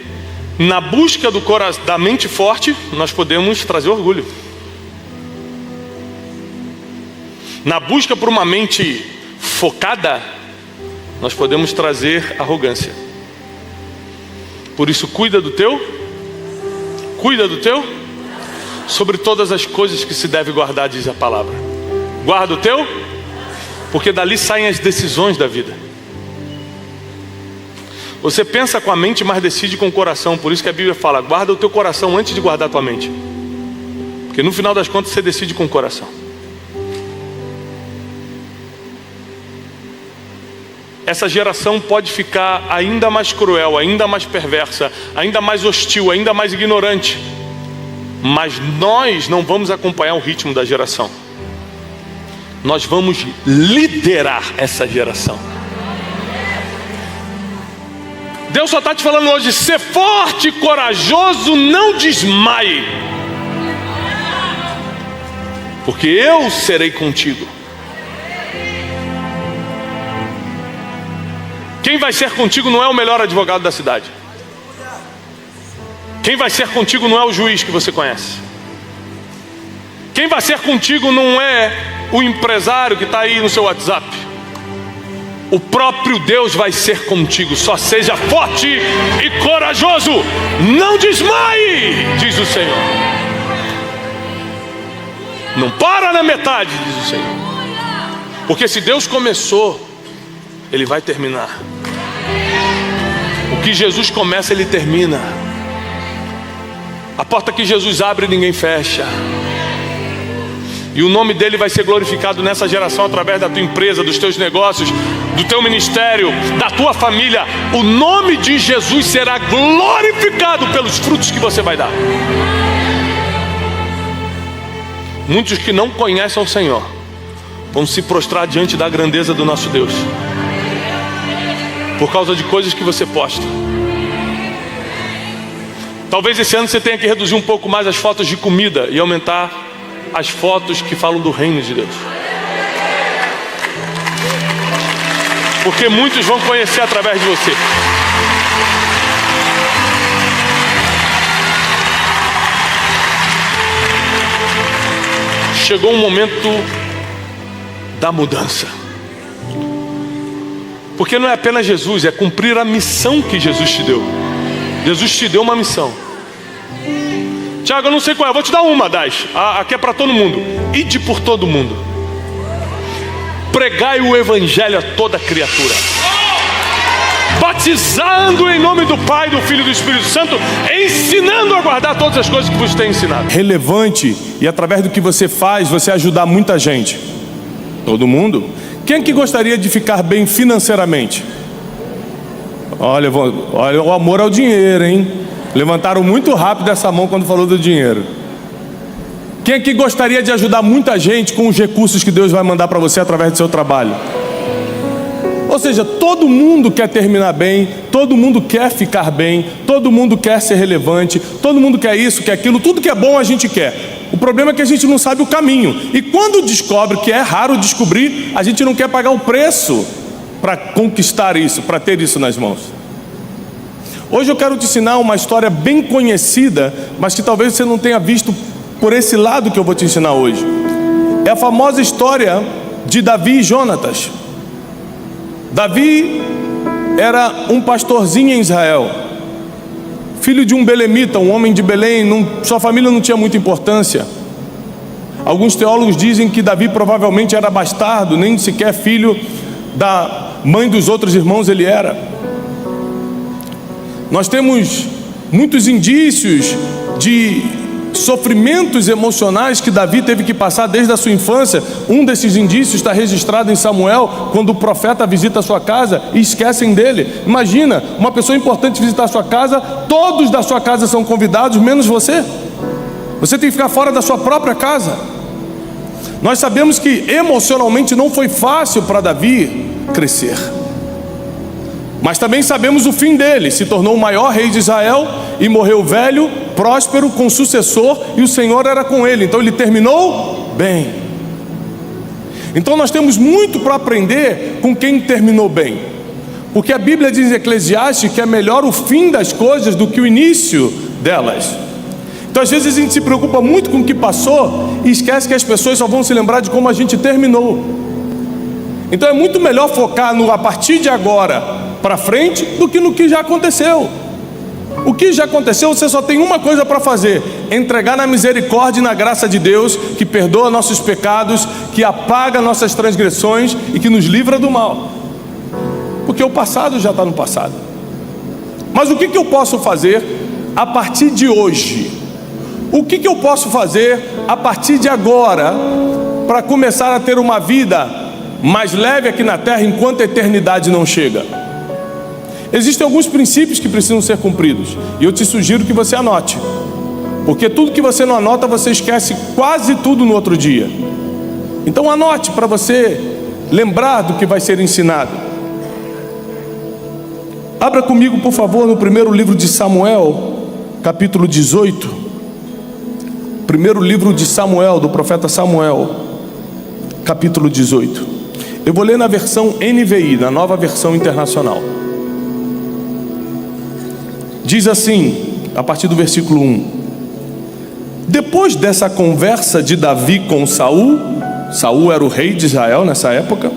A: na busca da mente forte, nós podemos trazer orgulho. Na busca por uma mente focada, nós podemos trazer arrogância. Por isso, cuida do teu, sobre todas as coisas que se deve guardar, diz a palavra. Guarda o teu, porque dali saem as decisões da vida. Você pensa com a mente, mas decide com o coração. Por isso que a Bíblia fala, guarda o teu coração antes de guardar a tua mente. Porque no final das contas você decide com o coração. Essa geração pode ficar ainda mais cruel, ainda mais perversa, ainda mais hostil, ainda mais ignorante. Mas nós não vamos acompanhar o ritmo da geração. Nós vamos liderar essa geração. Deus só está te falando hoje, ser forte e corajoso, não desmaie. Porque eu serei contigo. Quem vai ser contigo não é o melhor advogado da cidade. Quem vai ser contigo não é o juiz que você conhece. Quem vai ser contigo não é o empresário que está aí no seu WhatsApp. O próprio Deus vai ser contigo. Só seja forte e corajoso. Não desmaie, diz o Senhor. Não para na metade, diz o Senhor. Porque se Deus começou, Ele vai terminar. O que Jesus começa, Ele termina. A porta que Jesus abre, ninguém fecha. E o nome dele vai ser glorificado nessa geração através da tua empresa, dos teus negócios, do teu ministério, da tua família. O nome de Jesus será glorificado pelos frutos que você vai dar. Muitos que não conhecem o Senhor vão se prostrar diante da grandeza do nosso Deus, por causa de coisas que você posta. Talvez esse ano você tenha que reduzir um pouco mais as fotos de comida e aumentar as fotos que falam do reino de Deus. Porque muitos vão conhecer através de você. Chegou um momento da mudança. Porque não é apenas Jesus, é cumprir a missão que Jesus te deu. Jesus te deu uma missão. Tiago, eu não sei qual é, eu vou te dar uma das. Aqui é para todo mundo. Ide por todo mundo. Pregai o evangelho a toda criatura. Batizando em nome do Pai, do Filho e do Espírito Santo, ensinando a guardar todas as coisas que vos tenho ensinado.
B: Relevante e através do que você faz, você ajudar muita gente. Todo mundo. Quem que gostaria de ficar bem financeiramente? Olha o amor ao dinheiro, hein? Levantaram muito rápido essa mão quando falou do dinheiro. Quem aqui gostaria de ajudar muita gente com os recursos que Deus vai mandar para você através do seu trabalho? Ou seja, todo mundo quer terminar bem, todo mundo quer ficar bem, todo mundo quer ser relevante, todo mundo quer isso, quer aquilo, tudo que é bom a gente quer. O problema é que a gente não sabe o caminho. E quando descobre, que é raro descobrir, a gente não quer pagar o preço para conquistar isso, para ter isso nas mãos. Hoje eu quero te ensinar uma história bem conhecida, mas que talvez você não tenha visto por esse lado que eu vou te ensinar hoje. É a famosa história de Davi e Jonatas. Davi era um pastorzinho em Israel, filho de um belemita, um homem de Belém. Sua família não tinha muita importância. Alguns teólogos dizem que Davi provavelmente era bastardo, nem sequer filho da mãe dos outros irmãos ele era. Nós temos muitos indícios de sofrimentos emocionais que Davi teve que passar desde a sua infância. Um desses indícios está registrado em Samuel, quando o profeta visita a sua casa e esquecem dele. Imagina, uma pessoa importante visitar a sua casa, todos da sua casa são convidados, menos você. Você tem que ficar fora da sua própria casa. Nós sabemos que emocionalmente não foi fácil para Davi crescer, mas também sabemos o fim dele. Se tornou o maior rei de Israel e morreu velho, próspero, com sucessor, e o Senhor era com ele. Então ele terminou bem. Então nós temos muito para aprender com quem terminou bem, porque a Bíblia diz em Eclesiastes que é melhor o fim das coisas do que o início delas. Então às vezes a gente se preocupa muito com o que passou e esquece que as pessoas só vão se lembrar de como a gente terminou. Então é muito melhor focar no a partir de agora para frente do que no que já aconteceu. O que já aconteceu, você só tem uma coisa para fazer: entregar na misericórdia e na graça de Deus, que perdoa nossos pecados, que apaga nossas transgressões e que nos livra do mal. Porque o passado já está no passado. Mas o que eu posso fazer a partir de hoje? O que eu posso fazer a partir de agora para começar a ter uma vida mais leve aqui na terra enquanto a eternidade não chega? Existem alguns princípios que precisam ser cumpridos, e eu te sugiro que você anote, porque tudo que você não anota, você esquece quase tudo no outro dia. Então anote para você lembrar do que vai ser ensinado. Abra comigo, por favor, no primeiro livro de Samuel, capítulo 18. Primeiro livro de Samuel, do profeta Samuel, capítulo 18. Eu vou ler na versão NVI, na Nova Versão Internacional. Diz assim, a partir do versículo 1: Depois dessa conversa de Davi com Saul, Saul era o rei de Israel nessa época,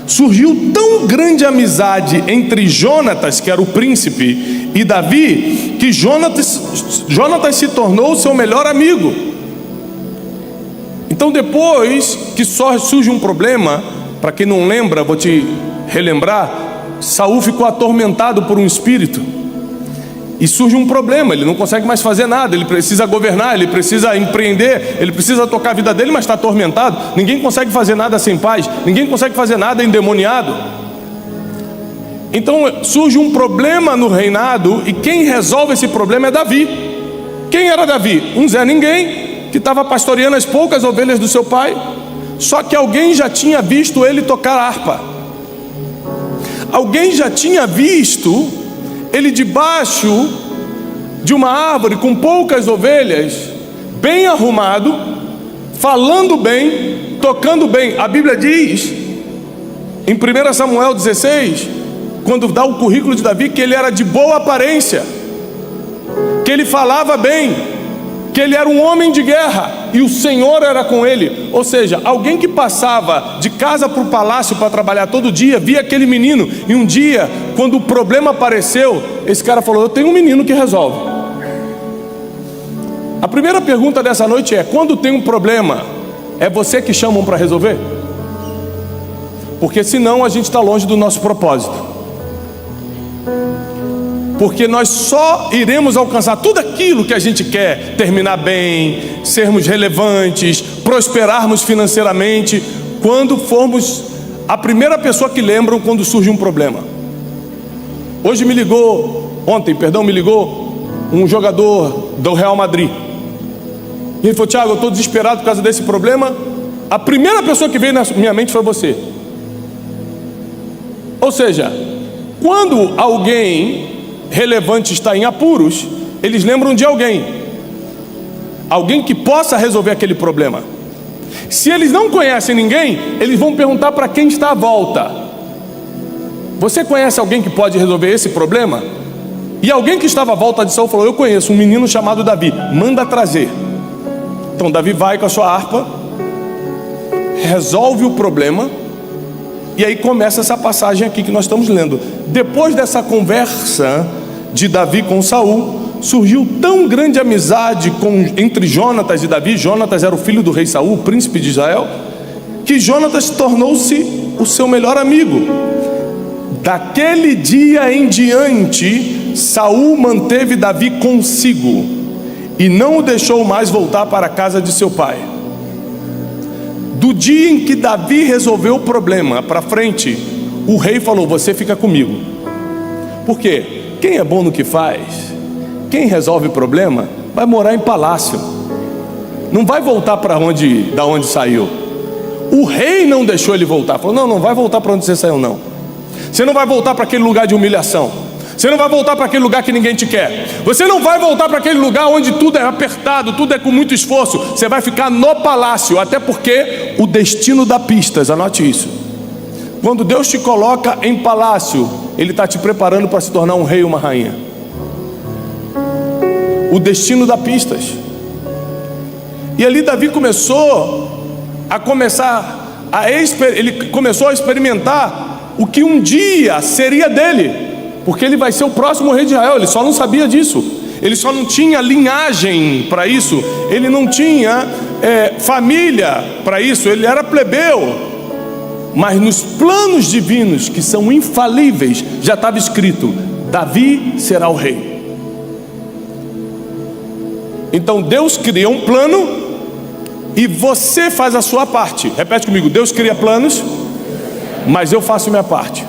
B: surgiu tão grande amizade entre Jonatas, que era o príncipe, e Davi, que Jonatas se tornou seu melhor amigo. Então, depois que só surge um problema, para quem não lembra, vou te relembrar, Saul ficou atormentado por um espírito, e surge um problema, ele não consegue mais fazer nada, ele precisa governar, ele precisa empreender, ele precisa tocar a vida dele, mas está atormentado. Ninguém consegue fazer nada sem paz, ninguém consegue fazer nada endemoniado. Então surge um problema no reinado, e quem resolve esse problema é Davi. Quem era Davi? Um Zé Ninguém, que estava pastoreando as poucas ovelhas do seu pai. Só que alguém já tinha visto ele tocar harpa, alguém já tinha visto ele debaixo de uma árvore com poucas ovelhas, bem arrumado, falando bem, tocando bem. A Bíblia diz em 1 Samuel 16, quando dá o currículo de Davi, que ele era de boa aparência, que ele falava bem, que ele era um homem de guerra e o Senhor era com ele. Ou seja, alguém que passava de casa para o palácio para trabalhar todo dia, via aquele menino, e um dia, quando o problema apareceu, esse cara falou: eu tenho um menino que resolve. A primeira pergunta dessa noite é: quando tem um problema, é você que chamam para resolver? Porque senão a gente está longe do nosso propósito. Porque nós só iremos alcançar tudo aquilo que a gente quer: terminar bem, sermos relevantes, prosperarmos financeiramente, quando formos a primeira pessoa que lembram quando surge um problema. Ontem me ligou um jogador do Real Madrid. E ele falou: Tiago, eu estou desesperado por causa desse problema. A primeira pessoa que veio na minha mente foi você. Ou seja, quando alguém relevante está em apuros, eles lembram de alguém que possa resolver aquele problema. Se eles não conhecem ninguém, eles vão perguntar para quem está à volta: você conhece alguém que pode resolver esse problema? E alguém que estava à volta de Saul falou: eu conheço um menino chamado Davi, manda trazer. Então Davi vai com a sua harpa, resolve o problema, e aí começa essa passagem aqui que nós estamos lendo. Depois dessa conversa de Davi com Saul, surgiu tão grande amizade entre Jonatas e Davi. Jonatas era o filho do rei Saul, o príncipe de Israel, que Jonatas tornou-se o seu melhor amigo. Daquele dia em diante, Saul manteve Davi consigo e não o deixou mais voltar para a casa de seu pai. Do dia em que Davi resolveu o problema para frente, o rei falou: você fica comigo. Por quê? Quem é bom no que faz, quem resolve o problema, vai morar em palácio, não vai voltar da onde saiu. O rei não deixou ele voltar, falou: não vai voltar para onde você saiu, não. Você não vai voltar para aquele lugar de humilhação, você não vai voltar para aquele lugar que ninguém te quer, você não vai voltar para aquele lugar onde tudo é apertado, tudo é com muito esforço. Você vai ficar no palácio, até porque o destino dá pistas, anote isso. Quando Deus te coloca em palácio, Ele está te preparando para se tornar um rei ou uma rainha. O destino dá pistas. E ali Davi começou a experimentar o que um dia seria dele, porque ele vai ser o próximo rei de Israel. Ele só não sabia disso, ele só não tinha linhagem para isso, ele não tinha família para isso, ele era plebeu. Mas nos planos divinos, que são infalíveis, já estava escrito: Davi será o rei. Então Deus cria um plano e você faz a sua parte. Repete comigo: Deus cria planos, mas eu faço a minha parte.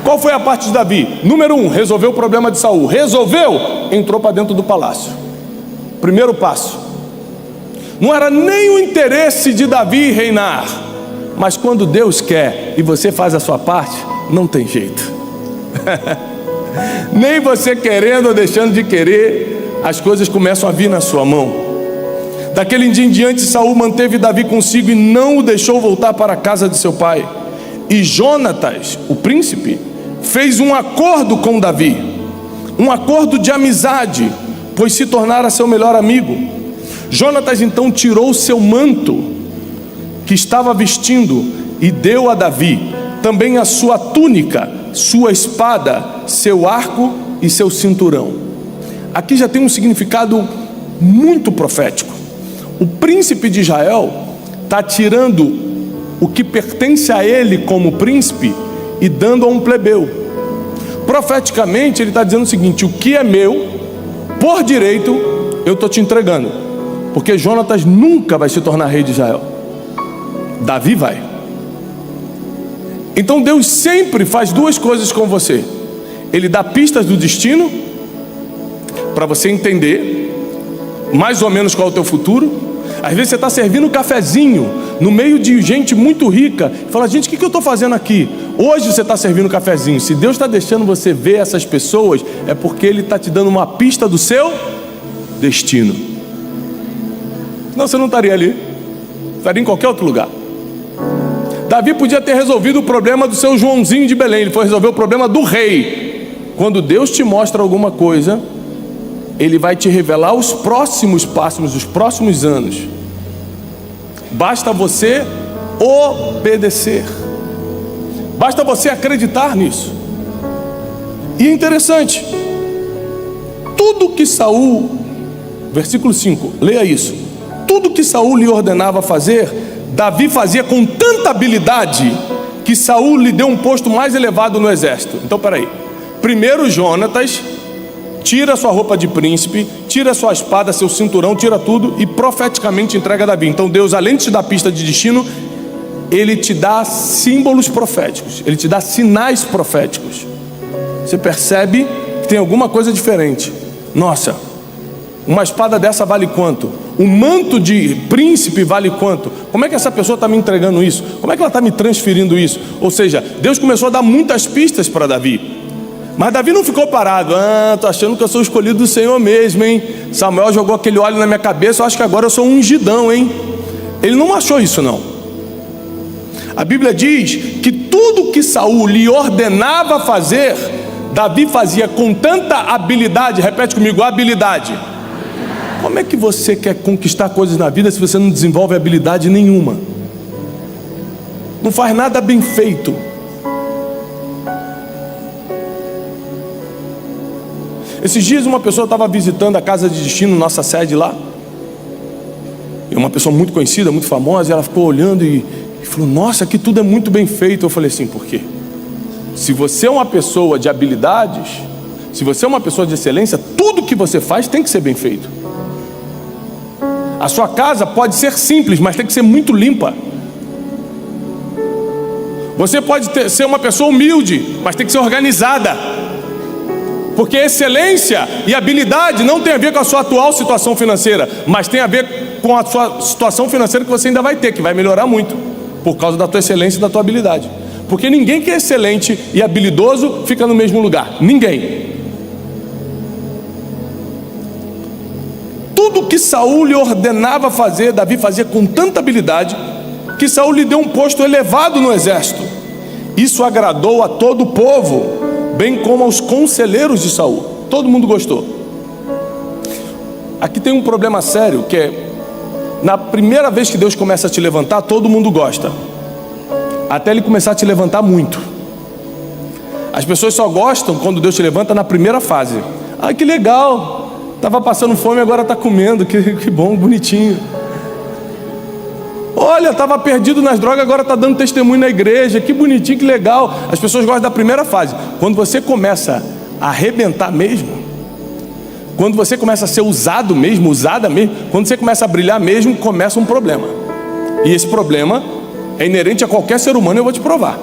B: Qual foi a parte de Davi? Número 1, resolveu o problema de Saul. Resolveu, entrou para dentro do palácio. Primeiro passo. Não era nem o interesse de Davi reinar, mas quando Deus quer e você faz a sua parte, não tem jeito. Nem você querendo ou deixando de querer, as coisas começam a vir na sua mão. Daquele dia em diante, Saul manteve Davi consigo e não o deixou voltar para a casa de seu pai. E Jonatas, o príncipe, fez um acordo com Davi, um acordo de amizade, pois se tornara seu melhor amigo. Jonatas então tirou o seu manto que estava vestindo e deu a Davi, também a sua túnica, sua espada, seu arco e seu cinturão. Aqui já tem um significado muito profético. O príncipe de Israel está tirando o que pertence a ele como príncipe e dando a um plebeu. Profeticamente ele está dizendo o seguinte: o que é meu, por direito, eu estou te entregando, porque Jonatas nunca vai se tornar rei de Israel, Davi vai. Então Deus sempre faz duas coisas com você: Ele dá pistas do destino para você entender mais ou menos qual é o teu futuro. Às vezes você está servindo um cafezinho no meio de gente muito rica e fala: gente, o que eu estou fazendo aqui? Hoje você está servindo um cafezinho. Se Deus está deixando você ver essas pessoas, é porque Ele está te dando uma pista do seu destino. Senão você não estaria ali, estaria em qualquer outro lugar. Davi podia ter resolvido o problema do seu Joãozinho de Belém, ele foi resolver o problema do rei. Quando Deus te mostra alguma coisa, Ele vai te revelar os próximos passos, os próximos anos. Basta você obedecer, basta você acreditar nisso. E é interessante, tudo que Saul, versículo 5, leia isso. Tudo que Saul lhe ordenava fazer, Davi fazia com tanta habilidade que Saul lhe deu um posto mais elevado no exército. Então peraí, primeiro Jonatas tira sua roupa de príncipe, tira sua espada, seu cinturão, tira tudo e profeticamente entrega a Davi. Então Deus, além de te dar pista de destino, Ele te dá símbolos proféticos, Ele te dá sinais proféticos. Você percebe que tem alguma coisa diferente. Nossa, uma espada dessa vale quanto? Um manto de príncipe vale quanto? Como é que essa pessoa está me entregando isso? Como é que ela está me transferindo isso? Ou seja, Deus começou a dar muitas pistas para Davi. Mas Davi não ficou parado. Tô achando que eu sou escolhido do Senhor mesmo, hein? Samuel jogou aquele óleo na minha cabeça, eu acho que agora eu sou um ungidão, hein? Ele não achou isso, não. A Bíblia diz que tudo que Saul lhe ordenava fazer, Davi fazia com tanta habilidade. Repete comigo: habilidade. Como é que você quer conquistar coisas na vida se você não desenvolve habilidade nenhuma? Não faz nada bem feito. Esses dias uma pessoa estava visitando a casa de destino, nossa sede lá. E uma pessoa muito conhecida, muito famosa, e ela ficou olhando e falou: nossa, aqui tudo é muito bem feito. Eu falei assim: por quê? Se você é uma pessoa de habilidades, se você é uma pessoa de excelência, tudo que você faz tem que ser bem feito. A sua casa pode ser simples, mas tem que ser muito limpa. Você pode ser uma pessoa humilde, mas tem que ser organizada. Porque excelência e habilidade não tem a ver com a sua atual situação financeira, mas tem a ver com a sua situação financeira que você ainda vai ter, que vai melhorar muito, por causa da tua excelência e da tua habilidade. Porque ninguém que é excelente e habilidoso fica no mesmo lugar. Ninguém. Tudo que Saul lhe ordenava fazer, Davi fazia com tanta habilidade, que Saul lhe deu um posto elevado no exército. Isso agradou a todo o povo, bem como aos conselheiros de Saul. Todo mundo gostou. Aqui tem um problema sério, que é, na primeira vez que Deus começa a te levantar, todo mundo gosta, até Ele começar a te levantar muito. As pessoas só gostam quando Deus te levanta na primeira fase. Ah, que legal, estava passando fome, agora está comendo, que bom, bonitinho. Olha, estava perdido nas drogas, agora está dando testemunho na igreja, que bonitinho, que legal. As pessoas gostam da primeira fase. Quando você começa a arrebentar mesmo, quando você começa a ser usado mesmo, usada mesmo, quando você começa a brilhar mesmo, começa um problema. E esse problema é inerente a qualquer ser humano, eu vou te provar.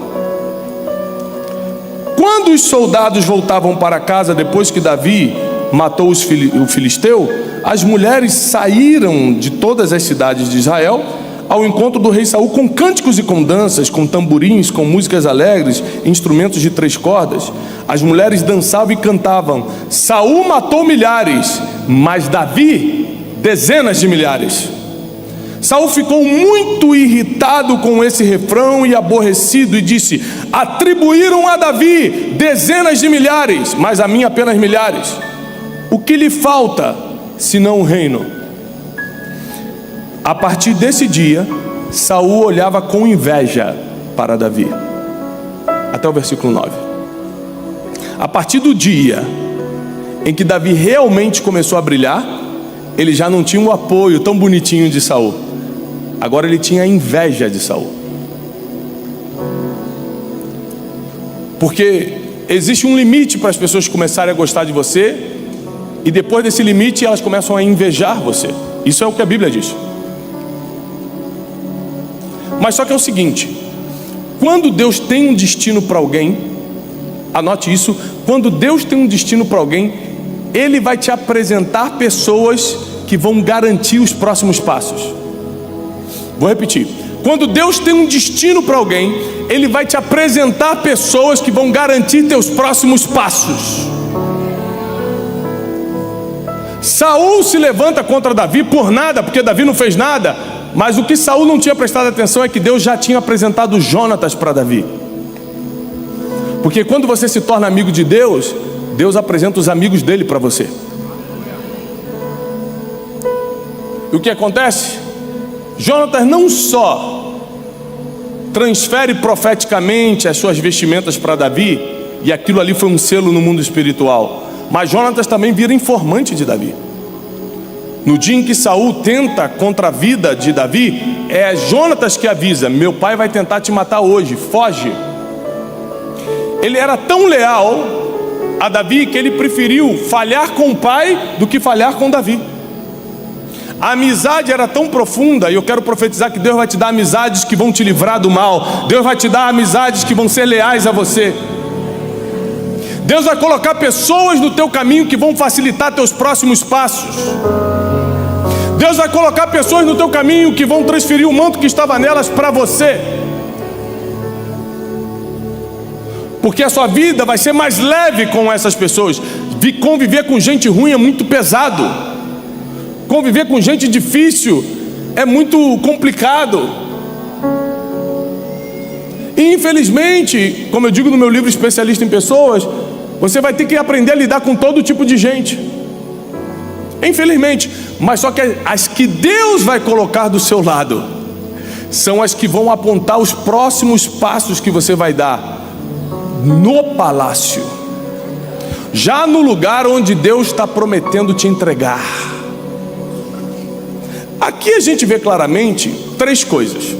B: Quando os soldados voltavam para casa depois que Davi matou o filisteu, as mulheres saíram de todas as cidades de Israel ao encontro do rei Saul com cânticos e com danças, com tamborins, com músicas alegres, instrumentos de 3 cordas. As mulheres dançavam e cantavam: Saul matou milhares, mas Davi dezenas de milhares. Saul ficou muito irritado com esse refrão e aborrecido, e disse: atribuíram a Davi dezenas de milhares, mas a mim apenas milhares. O que lhe falta, senão o reino? A partir desse dia, Saul olhava com inveja para Davi. Até o versículo 9. A partir do dia em que Davi realmente começou a brilhar, ele já não tinha o apoio tão bonitinho de Saul. Agora ele tinha a inveja de Saul. Porque existe um limite para as pessoas começarem a gostar de você, e depois desse limite elas começam a invejar você. Isso é o que a Bíblia diz. Mas só que é o seguinte: quando Deus tem um destino para alguém, anote isso, quando Deus tem um destino para alguém, Ele vai te apresentar pessoas que vão garantir os próximos passos. Vou repetir: quando Deus tem um destino para alguém, Ele vai te apresentar pessoas que vão garantir teus próximos passos. Saul se levanta contra Davi por nada, porque Davi não fez nada. Mas o que Saul não tinha prestado atenção é que Deus já tinha apresentado Jonatas para Davi. Porque quando você se torna amigo de Deus, Deus apresenta os amigos dele para você. E o que acontece? Jonatas não só transfere profeticamente as suas vestimentas para Davi, e aquilo ali foi um selo no mundo espiritual, mas Jonatas também vira informante de Davi. No dia em que Saul tenta contra a vida de Davi, é Jonatas que avisa: meu pai vai tentar te matar hoje, foge. Ele era tão leal a Davi que ele preferiu falhar com o pai do que falhar com Davi. A amizade era tão profunda, e eu quero profetizar que Deus vai te dar amizades que vão te livrar do mal. Deus vai te dar amizades que vão ser leais a você. Deus vai colocar pessoas no teu caminho que vão facilitar teus próximos passos. Deus vai colocar pessoas no teu caminho que vão transferir o manto que estava nelas para você. Porque a sua vida vai ser mais leve com essas pessoas. Conviver com gente ruim é muito pesado. Conviver com gente difícil é muito complicado. E infelizmente, como eu digo no meu livro Especialista em Pessoas, você vai ter que aprender a lidar com todo tipo de gente. Infelizmente. Mas só que as que Deus vai colocar do seu lado são as que vão apontar os próximos passos que você vai dar no palácio, já no lugar onde Deus está prometendo te entregar. Aqui a gente vê claramente 3 coisas.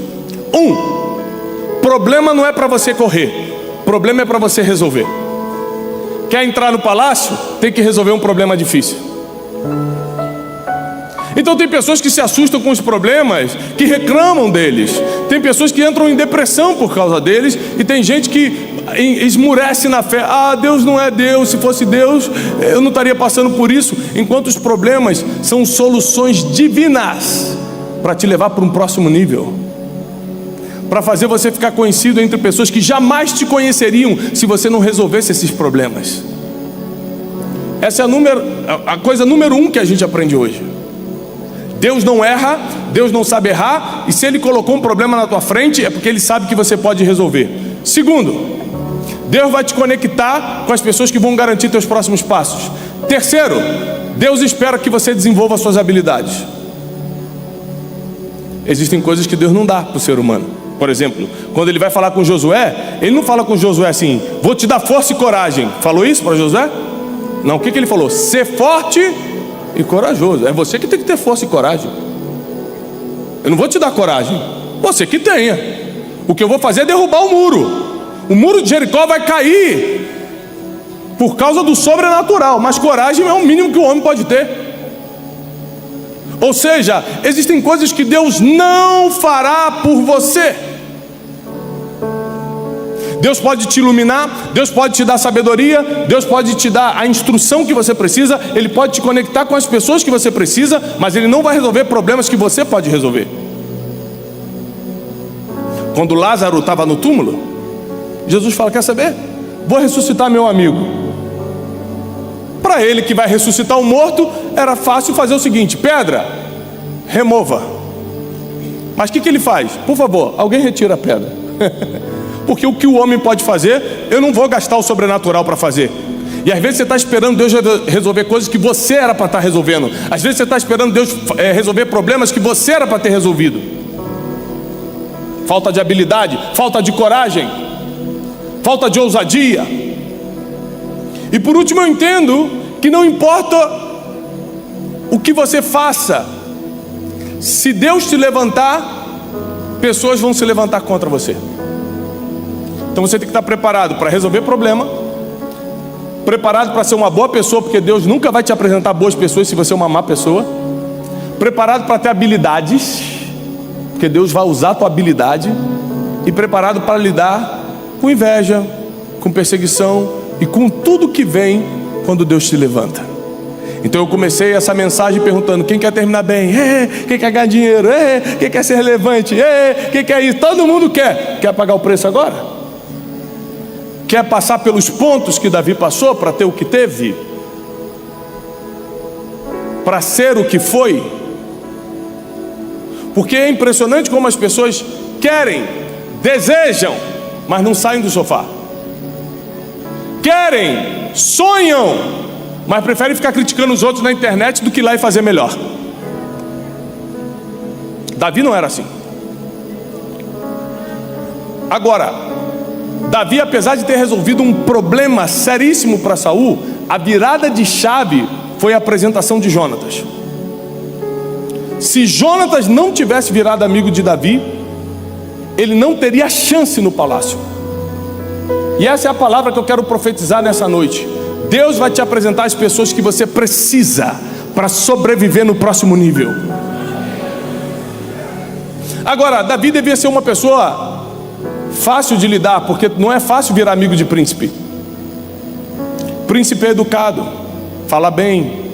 B: Problema não é para você correr, problema é para você resolver. Quer entrar no palácio? Tem que resolver um problema difícil. Então tem pessoas que se assustam com os problemas, que reclamam deles. Tem pessoas que entram em depressão por causa deles. E tem gente que esmurece na fé. Deus não é Deus. Se fosse Deus, eu não estaria passando por isso. Enquanto os problemas são soluções divinas para te levar para um próximo nível, para fazer você ficar conhecido entre pessoas que jamais te conheceriam se você não resolvesse esses problemas. Essa é a coisa número 1 que a gente aprende hoje. Deus não erra, Deus não sabe errar, e se Ele colocou um problema na tua frente, é porque Ele sabe que você pode resolver. Segundo, Deus vai te conectar com as pessoas que vão garantir teus próximos passos. Terceiro, Deus espera que você desenvolva suas habilidades. Existem coisas que Deus não dá para o ser humano. Por exemplo, quando Ele vai falar com Josué, Ele não fala com Josué assim: vou te dar força e coragem. Falou isso para Josué? Não, o que Ele falou? Ser forte e corajoso. É você que tem que ter força e coragem. Eu não vou te dar coragem, você que tenha. O que eu vou fazer é derrubar o muro. O muro de Jericó vai cair por causa do sobrenatural, mas coragem é o mínimo que o homem pode ter. Ou seja, existem coisas que Deus não fará por você. Deus pode te iluminar, Deus pode te dar sabedoria, Deus pode te dar a instrução que você precisa, Ele pode te conectar com as pessoas que você precisa, mas Ele não vai resolver problemas que você pode resolver. Quando Lázaro estava no túmulo, Jesus fala: quer saber? Vou ressuscitar meu amigo. Para ele que vai ressuscitar o morto, era fácil fazer o seguinte: pedra, remova. Mas o que ele faz? Por favor, alguém retira a pedra. Porque o que o homem pode fazer, eu não vou gastar o sobrenatural para fazer. E às vezes você está esperando Deus resolver coisas que você era para estar resolvendo. Às vezes você está esperando Deus resolver problemas que você era para ter resolvido. Falta de habilidade, falta de coragem, falta de ousadia. E por último, eu entendo que não importa o que você faça, se Deus te levantar, pessoas vão se levantar contra você. Então você tem que estar preparado para resolver problema, preparado para ser uma boa pessoa, porque Deus nunca vai te apresentar boas pessoas se você é uma má pessoa. Preparado para ter habilidades, porque Deus vai usar a tua habilidade. E preparado para lidar com inveja, com perseguição e com tudo que vem quando Deus te levanta. Então eu comecei essa mensagem perguntando: quem quer terminar bem? Quem quer ganhar dinheiro? Quem quer ser relevante? Quem quer isso? Todo mundo quer. Quer pagar o preço agora? Quer passar pelos pontos que Davi passou para ter o que teve? Para ser o que foi? Porque é impressionante como as pessoas querem, desejam, mas não saem do sofá. Querem, sonham, mas preferem ficar criticando os outros na internet do que ir lá e fazer melhor. Davi não era assim. Agora, Davi, apesar de ter resolvido um problema seríssimo para Saul, a virada de chave foi a apresentação de Jonatas. Se Jonatas não tivesse virado amigo de Davi, ele não teria chance no palácio. E essa é a palavra que eu quero profetizar nessa noite. Deus vai te apresentar as pessoas que você precisa para sobreviver no próximo nível. Agora, Davi devia ser uma pessoa fácil de lidar, porque não é fácil virar amigo de príncipe. Príncipe é educado, fala bem.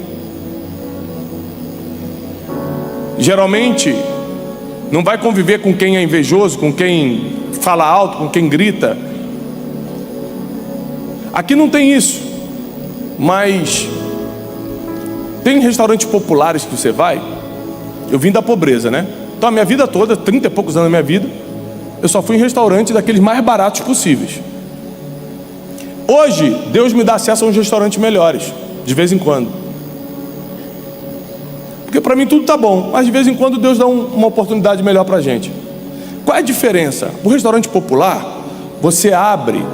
B: Geralmente não vai conviver com quem é invejoso, com quem fala alto, com quem grita. Aqui não tem isso, mas tem restaurantes populares que você vai. Eu vim da pobreza, né? Então a minha vida toda, 30 e poucos anos da minha vida, eu só fui em restaurante daqueles mais baratos possíveis. Hoje, Deus me dá acesso a uns restaurantes melhores, de vez em quando. Porque para mim tudo está bom, mas de vez em quando Deus dá uma oportunidade melhor para a gente. Qual é a diferença? O restaurante popular, você abre,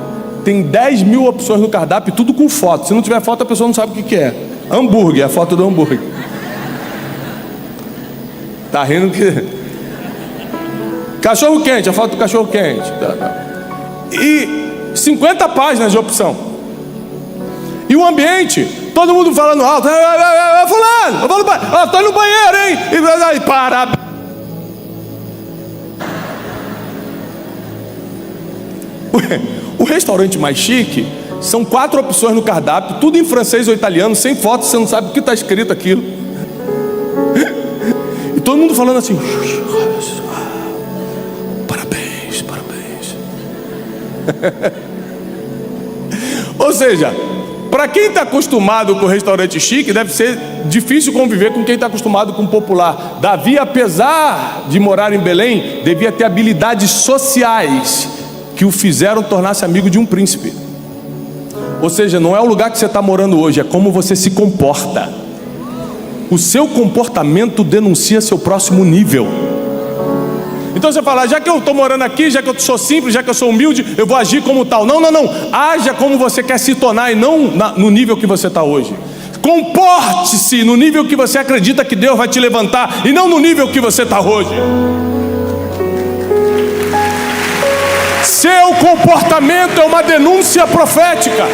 B: tem 10 mil opções no cardápio, tudo com foto. Se não tiver foto, a pessoa não sabe o que é. Hambúrguer, a foto do hambúrguer. Tá rindo que... Cachorro quente, a foto do cachorro quente. E 50 páginas de opção. E o ambiente todo mundo falando alto. Fulano, tô no banheiro, hein? E aí, para. O restaurante mais chique são 4 opções no cardápio, tudo em francês ou italiano, sem foto, você não sabe o que está escrito aquilo. E todo mundo falando assim: parabéns, parabéns. Ou seja, para quem está acostumado com o restaurante chique, deve ser difícil conviver com quem está acostumado com o popular. Davi, apesar de morar em Belém, devia ter habilidades sociais que o fizeram tornar-se amigo de um príncipe. Ou seja, não é o lugar que você está morando hoje, é como você se comporta. O seu comportamento denuncia seu próximo nível. Então você fala: já que eu estou morando aqui, já que eu sou simples, já que eu sou humilde, eu vou agir como tal. Não. Haja como você quer se tornar e não no nível que você está hoje. Comporte-se no nível que você acredita que Deus vai te levantar e não no nível que você está hoje. Seu comportamento é uma denúncia profética.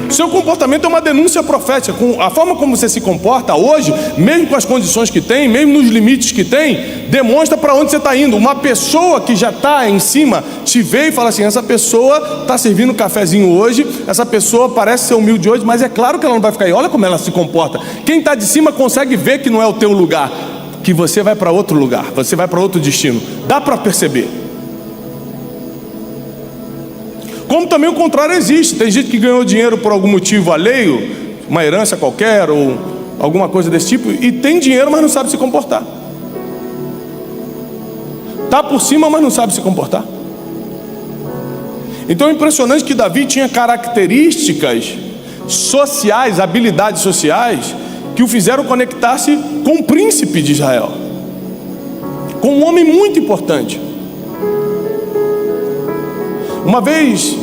B: Seu comportamento é uma denúncia profética. Com a forma como você se comporta hoje, mesmo com as condições que tem, mesmo nos limites que tem, demonstra para onde você está indo. Uma pessoa que já está em cima te vê e fala assim: essa pessoa está servindo um cafezinho hoje, essa pessoa parece ser humilde hoje, mas é claro que ela não vai ficar aí. Olha como ela se comporta. Quem está de cima consegue ver que não é o teu lugar, que você vai para outro lugar, você vai para outro destino. Dá para perceber. Como também o contrário existe. Tem gente que ganhou dinheiro por algum motivo alheio, uma herança qualquer ou alguma coisa desse tipo, e tem dinheiro, mas não sabe se comportar. Está por cima, mas não sabe se comportar. Então é impressionante que Davi tinha características sociais, habilidades sociais, que o fizeram conectar-se com o príncipe de Israel, com um homem muito importante. Uma vez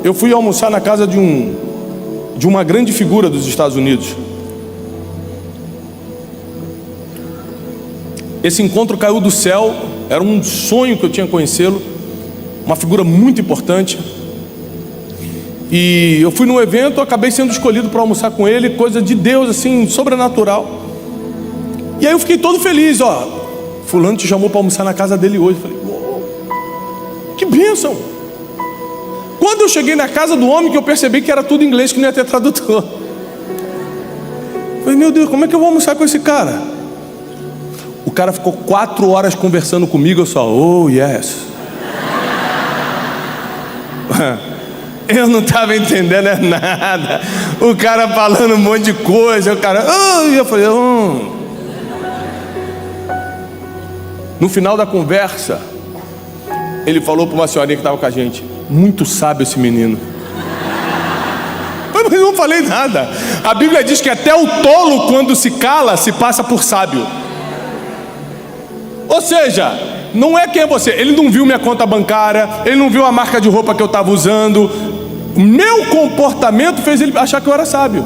B: eu fui almoçar na casa de uma grande figura dos Estados Unidos. Esse encontro caiu do céu, era um sonho que eu tinha conhecê-lo, uma figura muito importante. E eu fui num evento, acabei sendo escolhido para almoçar com ele, coisa de Deus assim, sobrenatural. E aí eu fiquei todo feliz: fulano te chamou para almoçar na casa dele hoje. Eu falei: uou, que bênção. Quando eu cheguei na casa do homem, que eu percebi que era tudo inglês, que não ia ter tradutor. Eu falei: meu Deus, como é que eu vou almoçar com esse cara? O cara ficou 4 horas conversando comigo, eu só: oh yes. Eu não estava entendendo nada. O cara falando um monte de coisa. O cara, eu falei, No final da conversa, ele falou para uma senhorinha que estava com a gente: muito sábio esse menino. Mas eu não falei nada. A Bíblia diz que até o tolo, quando se cala, se passa por sábio. Ou seja, não é quem é você. Ele não viu minha conta bancária, ele não viu a marca de roupa que eu estava usando. Meu comportamento fez ele achar que eu era sábio.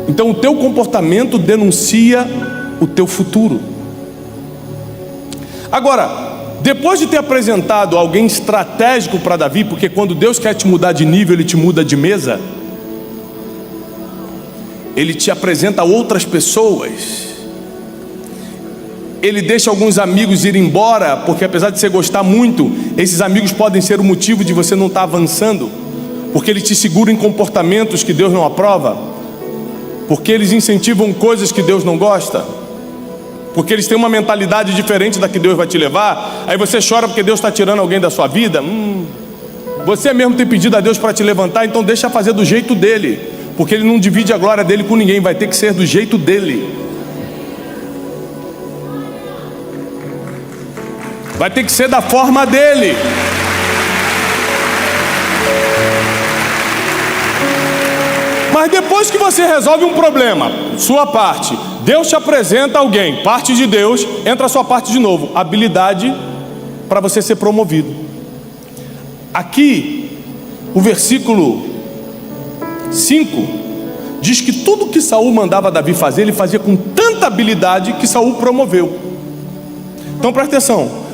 B: Então o teu comportamento denuncia o teu futuro. Agora, depois de ter apresentado alguém estratégico para Davi, porque quando Deus quer te mudar de nível, Ele te muda de mesa, Ele te apresenta outras pessoas. Ele deixa alguns amigos ir embora, porque apesar de você gostar muito, esses amigos podem ser o motivo de você não estar avançando, porque eles te seguram em comportamentos que Deus não aprova, porque eles incentivam coisas que Deus não gosta, porque eles têm uma mentalidade diferente da que Deus vai te levar. Aí você chora porque Deus está tirando alguém da sua vida. Você mesmo tem pedido a Deus para te levantar, então deixa fazer do jeito dele, porque Ele não divide a glória dele com ninguém, vai ter que ser do jeito dele. Vai ter que ser da forma dele. Mas depois que você resolve um problema, sua parte, Deus te apresenta alguém, parte de Deus, entra a sua parte de novo, habilidade para você ser promovido. Aqui, o versículo 5 diz que tudo que Saul mandava Davi fazer, ele fazia com tanta habilidade que Saul promoveu. Então presta atenção.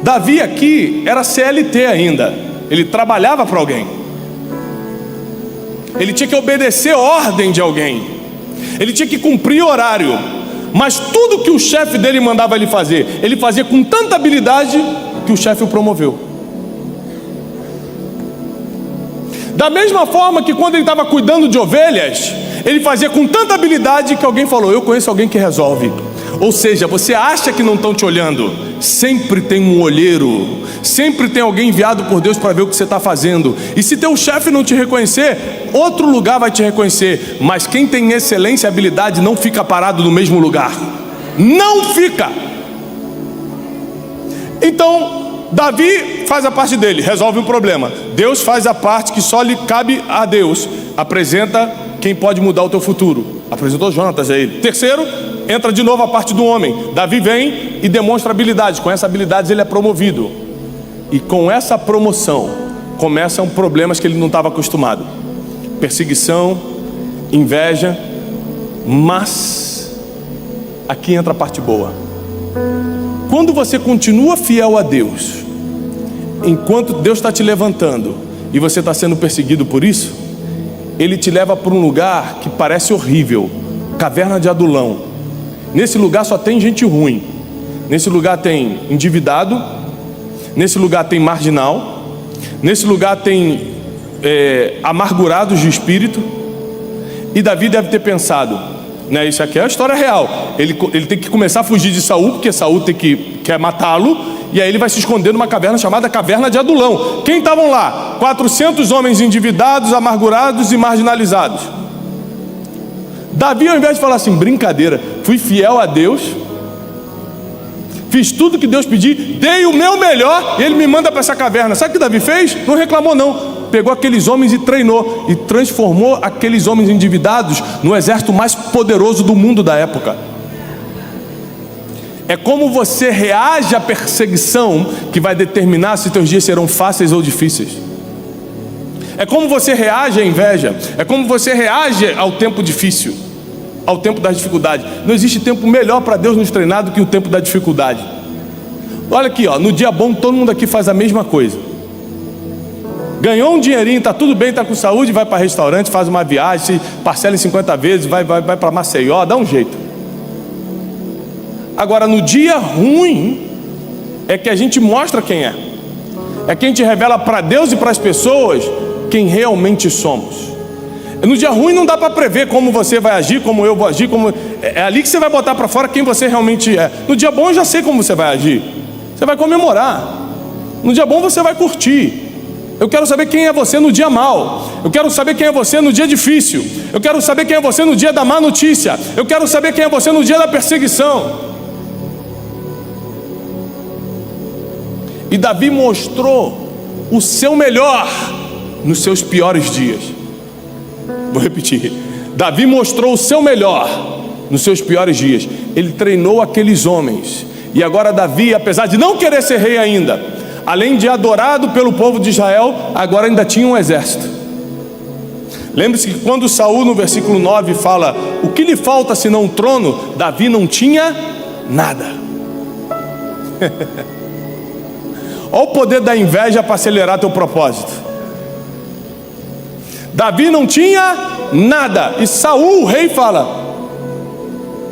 B: Davi aqui era CLT ainda. Ele trabalhava para alguém. Ele tinha que obedecer ordem de alguém. Ele tinha que cumprir horário. Mas tudo que o chefe dele mandava ele fazia com tanta habilidade que o chefe o promoveu. Da mesma forma que quando ele estava cuidando de ovelhas, ele fazia com tanta habilidade que alguém falou: eu conheço alguém que resolve. Ou seja, você acha que não estão te olhando? Sempre tem um olheiro, sempre tem alguém enviado por Deus para ver o que você está fazendo. E se teu chefe não te reconhecer, outro lugar vai te reconhecer. Mas quem tem excelência e habilidade não fica parado no mesmo lugar. Não fica. Então, Davi faz a parte dele, resolve um problema. Deus faz a parte que só lhe cabe a Deus. Apresenta quem pode mudar o teu futuro. Apresentou Jonatas a ele. Terceiro, entra de novo a parte do homem. Davi vem e demonstra habilidades. Com essa habilidade ele é promovido. E com essa promoção começam problemas que ele não estava acostumado. Perseguição, inveja. Mas aqui entra a parte boa. Quando você continua fiel a Deus, enquanto Deus está te levantando e você está sendo perseguido por isso, Ele te leva para um lugar que parece horrível, caverna de Adulão. Nesse lugar só tem gente ruim. Nesse lugar tem endividado. Nesse lugar tem marginal. Nesse lugar tem amargurados de espírito. E Davi deve ter pensado, né, isso aqui é a história real. Ele tem que começar a fugir de Saul, porque Saul quer matá-lo. E aí ele vai se esconder numa caverna chamada Caverna de Adulão. Quem estavam lá? 400 homens endividados, amargurados e marginalizados. Davi, ao invés de falar assim: brincadeira, fui fiel a Deus, fiz tudo que Deus pediu, dei o meu melhor, e Ele me manda para essa caverna. Sabe o que Davi fez? Não reclamou não. Pegou aqueles homens e treinou, e transformou aqueles homens endividados no exército mais poderoso do mundo da época. É como você reage à perseguição que vai determinar se teus dias serão fáceis ou difíceis. É como você reage à inveja. É como você reage ao tempo difícil, ao tempo das dificuldades. Não existe tempo melhor para Deus nos treinar do que o tempo da dificuldade. Olha aqui, ó, no dia bom todo mundo aqui faz a mesma coisa. Ganhou um dinheirinho, está tudo bem, está com saúde, vai para restaurante, faz uma viagem, parcela em 50 vezes, vai para Maceió, dá um jeito. Agora, no dia ruim, é que a gente mostra quem é. É que a gente revela para Deus e para as pessoas quem realmente somos. No dia ruim não dá para prever como você vai agir, como eu vou agir, é ali que você vai botar para fora quem você realmente é. No dia bom eu já sei como você vai agir. Você vai comemorar. No dia bom você vai curtir. Eu quero saber quem é você no dia mau. Eu quero saber quem é você no dia difícil. Eu quero saber quem é você no dia da má notícia. Eu quero saber quem é você no dia da perseguição. E Davi mostrou o seu melhor nos seus piores dias. Vou repetir. Davi mostrou o seu melhor nos seus piores dias. Ele treinou aqueles homens. E agora Davi, apesar de não querer ser rei ainda, além de adorado pelo povo de Israel, agora ainda tinha um exército. Lembre-se que quando Saul, no versículo 9, fala: o que lhe falta senão um trono? Davi não tinha nada. Olha o poder da inveja para acelerar teu propósito. Davi não tinha nada. E Saul, o rei, fala: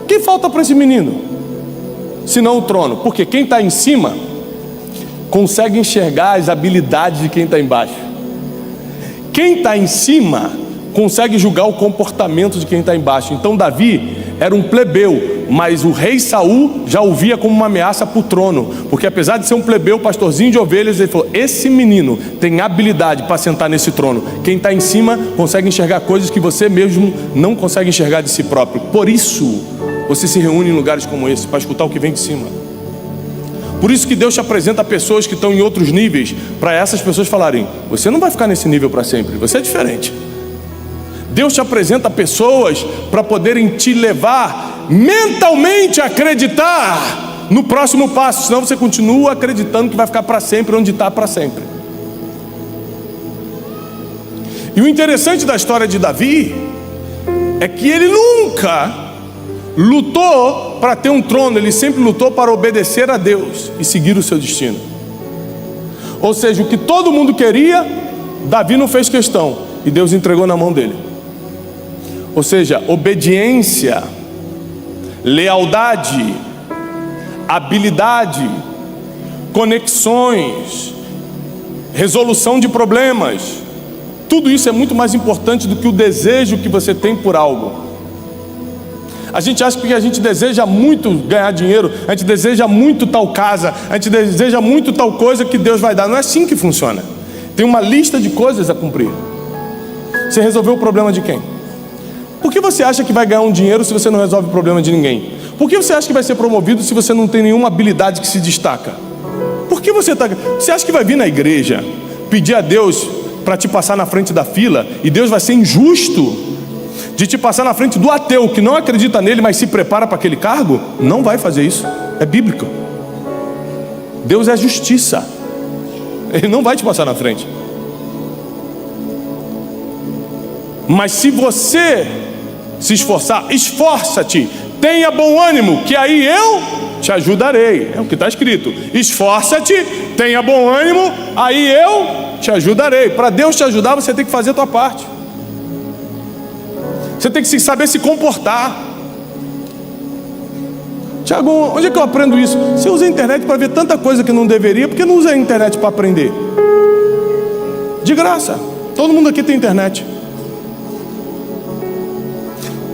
B: o que falta para esse menino? Senão o trono. Porque quem está em cima consegue enxergar as habilidades de quem está embaixo. Quem está em cima consegue julgar o comportamento de quem está embaixo. Então Davi era um plebeu, mas o rei Saul já o via como uma ameaça para o trono, porque apesar de ser um plebeu, pastorzinho de ovelhas, ele falou: esse menino tem habilidade para sentar nesse trono. Quem está em cima consegue enxergar coisas que você mesmo não consegue enxergar de si próprio. Por isso você se reúne em lugares como esse, para escutar o que vem de cima. Por isso que Deus te apresenta pessoas que estão em outros níveis, para essas pessoas falarem: você não vai ficar nesse nível para sempre, você é diferente. Deus te apresenta pessoas para poderem te levar mentalmente a acreditar no próximo passo, senão você continua acreditando que vai ficar para sempre onde está para sempre. E o interessante da história de Davi é que ele nunca lutou para ter um trono, ele sempre lutou para obedecer a Deus e seguir o seu destino. Ou seja, o que todo mundo queria, Davi não fez questão, e Deus entregou na mão dele. Ou seja, obediência, lealdade, habilidade, conexões, resolução de problemas, tudo isso é muito mais importante do que o desejo que você tem por algo. A gente acha que a gente deseja muito ganhar dinheiro, a gente deseja muito tal casa, a gente deseja muito tal coisa que Deus vai dar. Não é assim que funciona. Tem uma lista de coisas a cumprir. Você resolveu o problema de quem? Por que você acha que vai ganhar um dinheiro se você não resolve o problema de ninguém? Por que você acha que vai ser promovido se você não tem nenhuma habilidade que se destaca? Por que você acha que vai vir na igreja pedir a Deus para te passar na frente da fila, e Deus vai ser injusto de te passar na frente do ateu que não acredita nele, mas se prepara para aquele cargo? Não vai fazer isso. É bíblico. Deus é justiça. Ele não vai te passar na frente. Mas se você se esforçar, esforça-te, tenha bom ânimo, que aí eu te ajudarei. É o que está escrito. Esforça-te, tenha bom ânimo, aí eu te ajudarei. Para Deus te ajudar, você tem que fazer a tua parte. Você tem que saber se comportar. Tiago, onde é que eu aprendo isso? Você usa a internet para ver tanta coisa que não deveria, por que não usa a internet para aprender? De graça. Todo mundo aqui tem internet.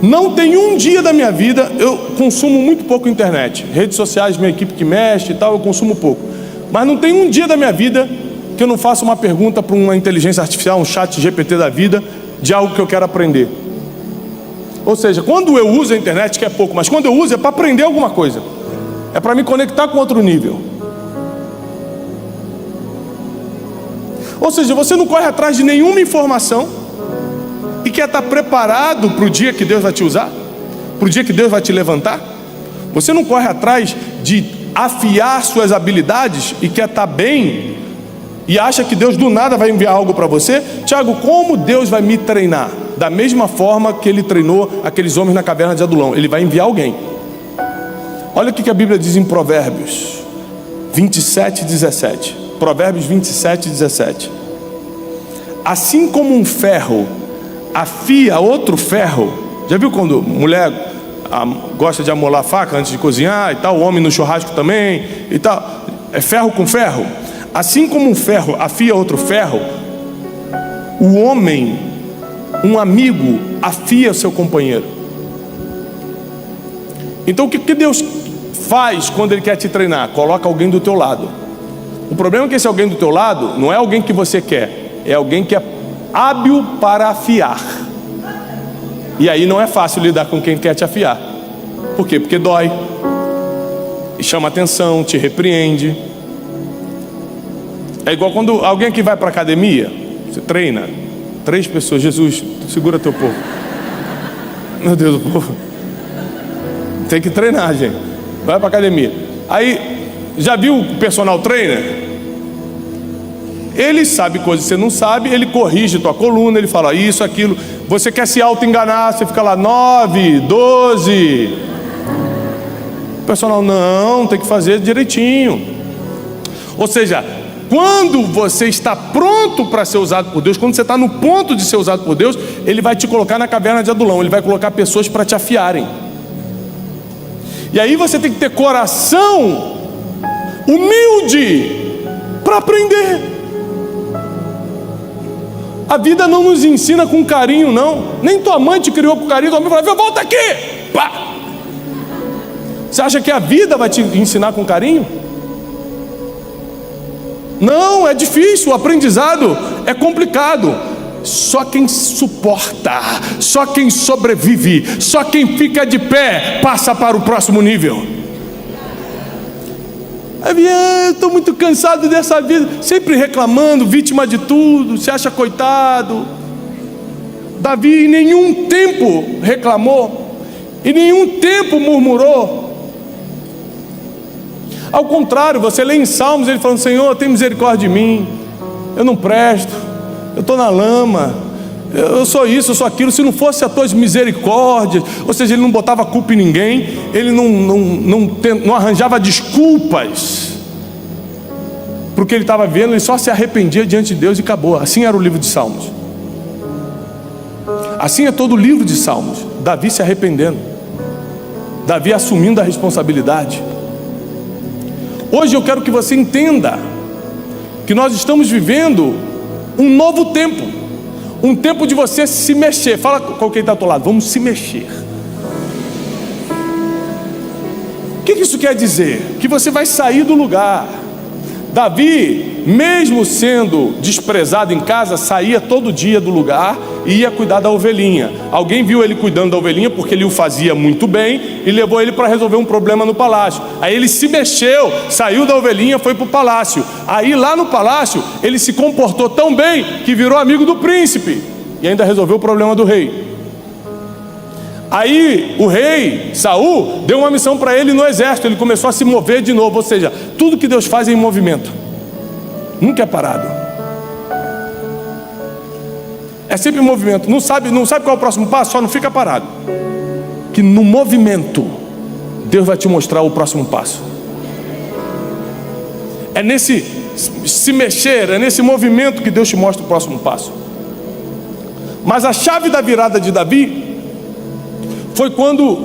B: Não tem um dia da minha vida, eu consumo muito pouco internet. Redes sociais, minha equipe que mexe e tal, eu consumo pouco. Mas não tem um dia da minha vida que eu não faça uma pergunta para uma inteligência artificial, um chat GPT da vida, de algo que eu quero aprender. Ou seja, quando eu uso a internet, que é pouco, mas quando eu uso é para aprender alguma coisa. É para me conectar com outro nível. Ou seja, você não corre atrás de nenhuma informação e quer estar preparado para o dia que Deus vai te usar, para o dia que Deus vai te levantar. Você não corre atrás de afiar suas habilidades e quer estar bem e acha que Deus do nada vai enviar algo para você. Tiago, como Deus vai me treinar? Da mesma forma que Ele treinou aqueles homens na caverna de Adulão. Ele vai enviar alguém. Olha o que a Bíblia diz em Provérbios 27, 17. Provérbios 27, 17. Assim como um ferro afia outro ferro. Já viu quando mulher gosta de amolar a faca antes de cozinhar e tal? O homem no churrasco também e tal. É ferro com ferro. Assim como um ferro afia outro ferro, o homem, um amigo, afia o seu companheiro. Então o que Deus faz quando Ele quer te treinar? Coloca alguém do teu lado. O problema é que esse alguém do teu lado não é alguém que você quer, é alguém que é hábil para afiar. E aí não é fácil lidar com quem quer te afiar. Por quê? Porque dói, chama atenção, te repreende. É igual quando alguém que vai para a academia, você treina, 3 pessoas, Jesus, segura teu povo. Meu Deus, o povo tem que treinar, gente. Vai para a academia. Aí, já viu o personal trainer? Ele sabe coisas que você não sabe, ele corrige tua coluna, ele fala isso, aquilo. Você quer se auto-enganar, você fica lá 9, 12. O personal, não, tem que fazer direitinho. Ou seja, quando você está pronto para ser usado por Deus, quando você está no ponto de ser usado por Deus, Ele vai te colocar na caverna de Adulão, Ele vai colocar pessoas para te afiarem. E aí você tem que ter coração humilde para aprender. A vida não nos ensina com carinho, não. Nem tua mãe te criou com carinho. Tua mãe fala, volta aqui. Pá. Você acha que a vida vai te ensinar com carinho? Não, é difícil. O aprendizado é complicado. Só quem suporta, só quem sobrevive, só quem fica de pé passa para o próximo nível. Eu estou muito cansado dessa vida, sempre reclamando, vítima de tudo, se acha coitado. Davi em nenhum tempo reclamou, em nenhum tempo murmurou. Ao contrário, você lê em Salmos ele falando, Senhor, tem misericórdia de mim, eu não presto, eu estou na lama, eu sou isso, eu sou aquilo. Se não fosse a tua misericórdia, ou seja, ele não botava culpa em ninguém, ele não arranjava desculpas. para o que ele estava vendo, ele só se arrependia diante de Deus e acabou. Assim era o livro de Salmos. Assim é todo o livro de Salmos. Davi se arrependendo, Davi assumindo a responsabilidade. Hoje eu quero que você entenda que nós estamos vivendo um novo tempo, um tempo de você se mexer. Fala com quem está ao teu lado, vamos se mexer. O que isso quer dizer? Que você vai sair do lugar. Davi, mesmo sendo desprezado em casa, saía todo dia do lugar e ia cuidar da ovelhinha. Alguém viu ele cuidando da ovelhinha porque ele o fazia muito bem e levou ele para resolver um problema no palácio. Aí ele se mexeu, saiu da ovelhinha, foi para o palácio. Aí lá no palácio ele se comportou tão bem que virou amigo do príncipe e ainda resolveu o problema do rei. Aí o rei Saul deu uma missão para ele no exército. Ele começou a se mover de novo. Ou seja, tudo que Deus faz é em movimento, nunca é parado, é sempre em movimento. Não sabe qual é o próximo passo? Só não fica parado, que no movimento Deus vai te mostrar o próximo passo. É nesse se mexer, é nesse movimento que Deus te mostra o próximo passo. Mas a chave da virada de Davi foi quando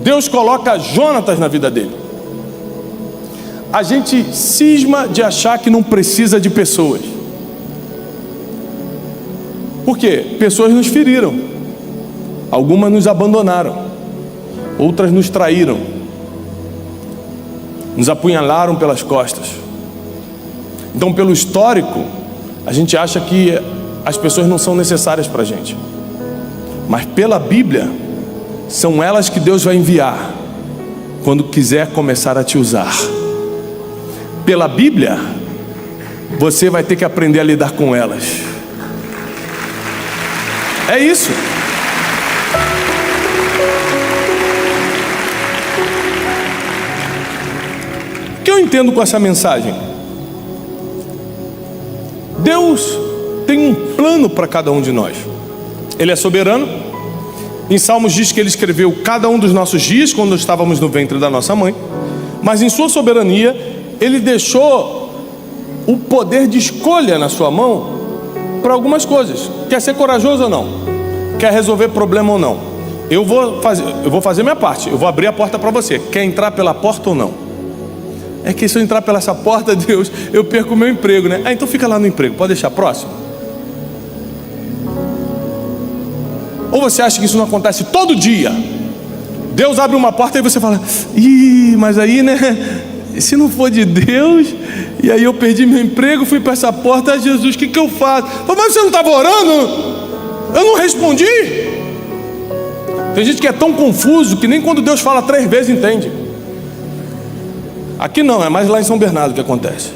B: Deus coloca Jonatas na vida dele. A gente cisma de achar que não precisa de pessoas. Por quê? Pessoas nos feriram, algumas nos abandonaram, outras nos traíram, nos apunhalaram pelas costas. Então, pelo histórico, a gente acha que as pessoas não são necessárias para a gente. Mas pela Bíblia, são elas que Deus vai enviar quando quiser começar a te usar. Pela Bíblia, você vai ter que aprender a lidar com elas. É isso. O que eu entendo com essa mensagem? Deus tem um plano para cada um de nós. Ele é soberano. Em Salmos diz que Ele escreveu cada um dos nossos dias quando estávamos no ventre da nossa mãe. Mas em sua soberania Ele deixou o poder de escolha na sua mão para algumas coisas. Quer ser corajoso ou não? Quer resolver problema ou não? Eu vou fazer minha parte. Eu vou abrir a porta para você. Quer entrar pela porta ou não? É que se eu entrar pela essa porta, Deus, eu perco o meu emprego, né? Então fica lá no emprego, pode deixar próximo. Ou você acha que isso não acontece todo dia? Deus abre uma porta e você fala, mas aí, né? Se não for de Deus, e aí eu perdi meu emprego, fui para essa porta, Jesus, o que eu faço? Mas você não estava orando? Eu não respondi. Tem gente que é tão confuso que nem quando Deus fala 3 vezes entende. Aqui não, é mais lá em São Bernardo que acontece.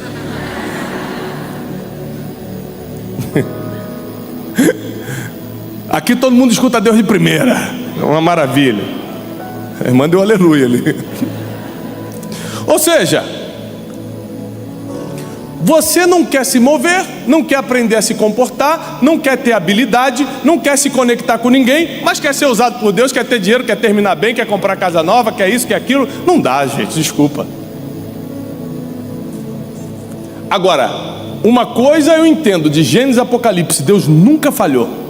B: Aqui todo mundo escuta Deus de primeira. É uma maravilha. A irmã deu aleluia ali. Ou seja, você não quer se mover, não quer aprender a se comportar, não quer ter habilidade, não quer se conectar com ninguém, mas quer ser usado por Deus, quer ter dinheiro, quer terminar bem, quer comprar casa nova, quer isso, quer aquilo. Não dá, gente, desculpa. Agora, uma coisa eu entendo de Gênesis e Apocalipse: Deus nunca falhou.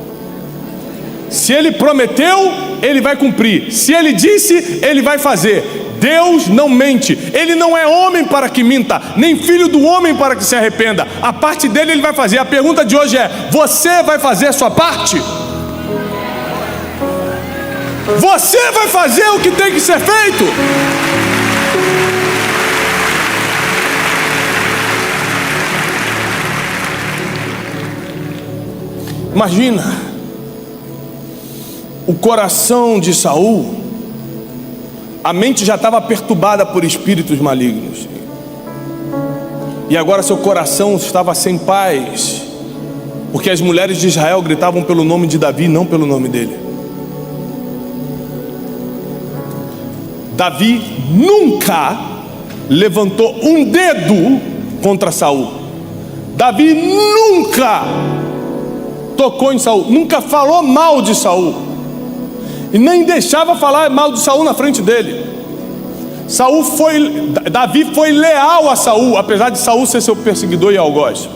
B: Se Ele prometeu, Ele vai cumprir. Se Ele disse, Ele vai fazer. Deus não mente. Ele não é homem para que minta, nem filho do homem para que se arrependa. A parte dele Ele vai fazer. A pergunta de hoje é: você vai fazer a sua parte? Você vai fazer o que tem que ser feito? Imagina o coração de Saul. A mente já estava perturbada por espíritos malignos, e agora seu coração estava sem paz, porque as mulheres de Israel gritavam pelo nome de Davi, não pelo nome dele. Davi nunca levantou um dedo contra Saul. Davi nunca tocou em Saul, nunca falou mal de Saul, e nem deixava falar mal de Saul na frente dele. Davi foi leal a Saul, apesar de Saul ser seu perseguidor e algoz.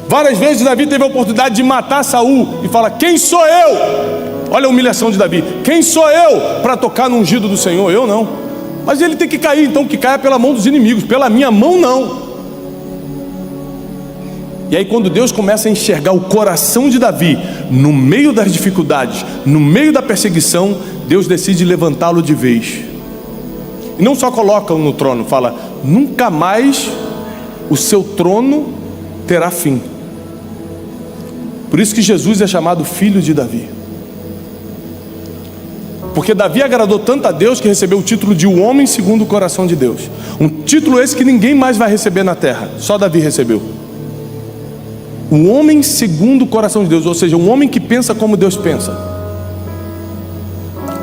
B: Várias vezes Davi teve a oportunidade de matar Saul e fala: quem sou eu? Olha a humilhação de Davi. Quem sou eu para tocar no ungido do Senhor? Eu não. Mas ele tem que cair, então que caia pela mão dos inimigos, pela minha mão não. E aí quando Deus começa a enxergar o coração de Davi, no meio das dificuldades, no meio da perseguição, Deus decide levantá-lo de vez. E não só coloca-o no trono, fala: nunca mais o seu trono terá fim. Por isso que Jesus é chamado filho de Davi. Porque Davi agradou tanto a Deus que recebeu o título de o homem segundo o coração de Deus. Um título esse que ninguém mais vai receber na terra, só Davi recebeu. Um homem segundo o coração de Deus, ou seja, um homem que pensa como Deus pensa.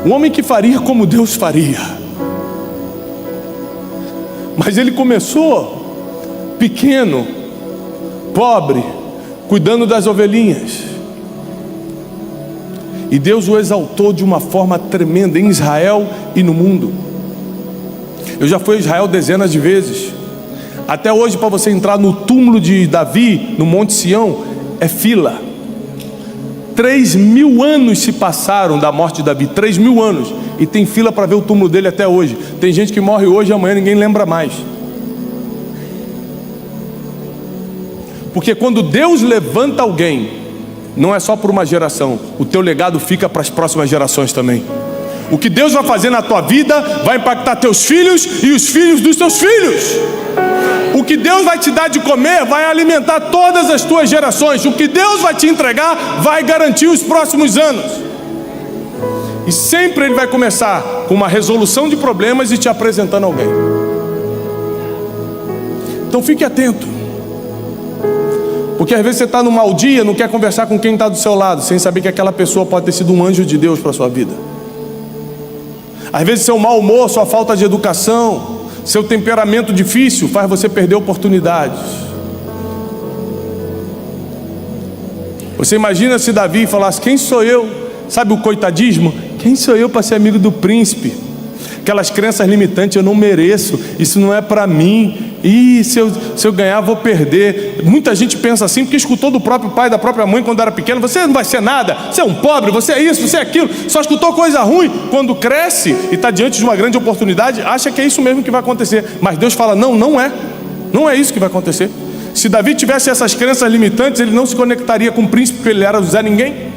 B: Um homem que faria como Deus faria. Mas ele começou pequeno, pobre, cuidando das ovelhinhas. E Deus o exaltou de uma forma tremenda em Israel e no mundo. Eu já fui a Israel dezenas de vezes. Até hoje, para você entrar no túmulo de Davi, no Monte Sião, é fila. 3.000 anos se passaram da morte de Davi, 3.000 anos, e tem fila para ver o túmulo dele até hoje. Tem gente que morre hoje e amanhã ninguém lembra mais. Porque quando Deus levanta alguém, não é só por uma geração, o teu legado fica para as próximas gerações também. O que Deus vai fazer na tua vida vai impactar teus filhos e os filhos dos teus filhos. O que Deus vai te dar de comer vai alimentar todas as tuas gerações. O que Deus vai te entregar vai garantir os próximos anos. E sempre Ele vai começar com uma resolução de problemas e te apresentando alguém. Então fique atento. Porque às vezes você está num mau dia, não quer conversar com quem está do seu lado, sem saber que aquela pessoa pode ter sido um anjo de Deus para a sua vida. Às vezes seu mau humor, sua falta de educação, seu temperamento difícil faz você perder oportunidades. Você imagina se Davi falasse: quem sou eu? Sabe o coitadismo? Quem sou eu para ser amigo do príncipe? Aquelas crenças limitantes: eu não mereço, isso não é para mim. E se eu ganhar, vou perder. Muita gente pensa assim porque escutou do próprio pai, da própria mãe quando era pequeno: você não vai ser nada, você é um pobre, você é isso, você é aquilo. Só escutou coisa ruim. Quando cresce e está diante de uma grande oportunidade, acha que é isso mesmo que vai acontecer. Mas Deus fala: não, não é. Não é isso que vai acontecer. Se Davi tivesse essas crenças limitantes, ele não se conectaria com o príncipe, porque ele era o Zé Ninguém.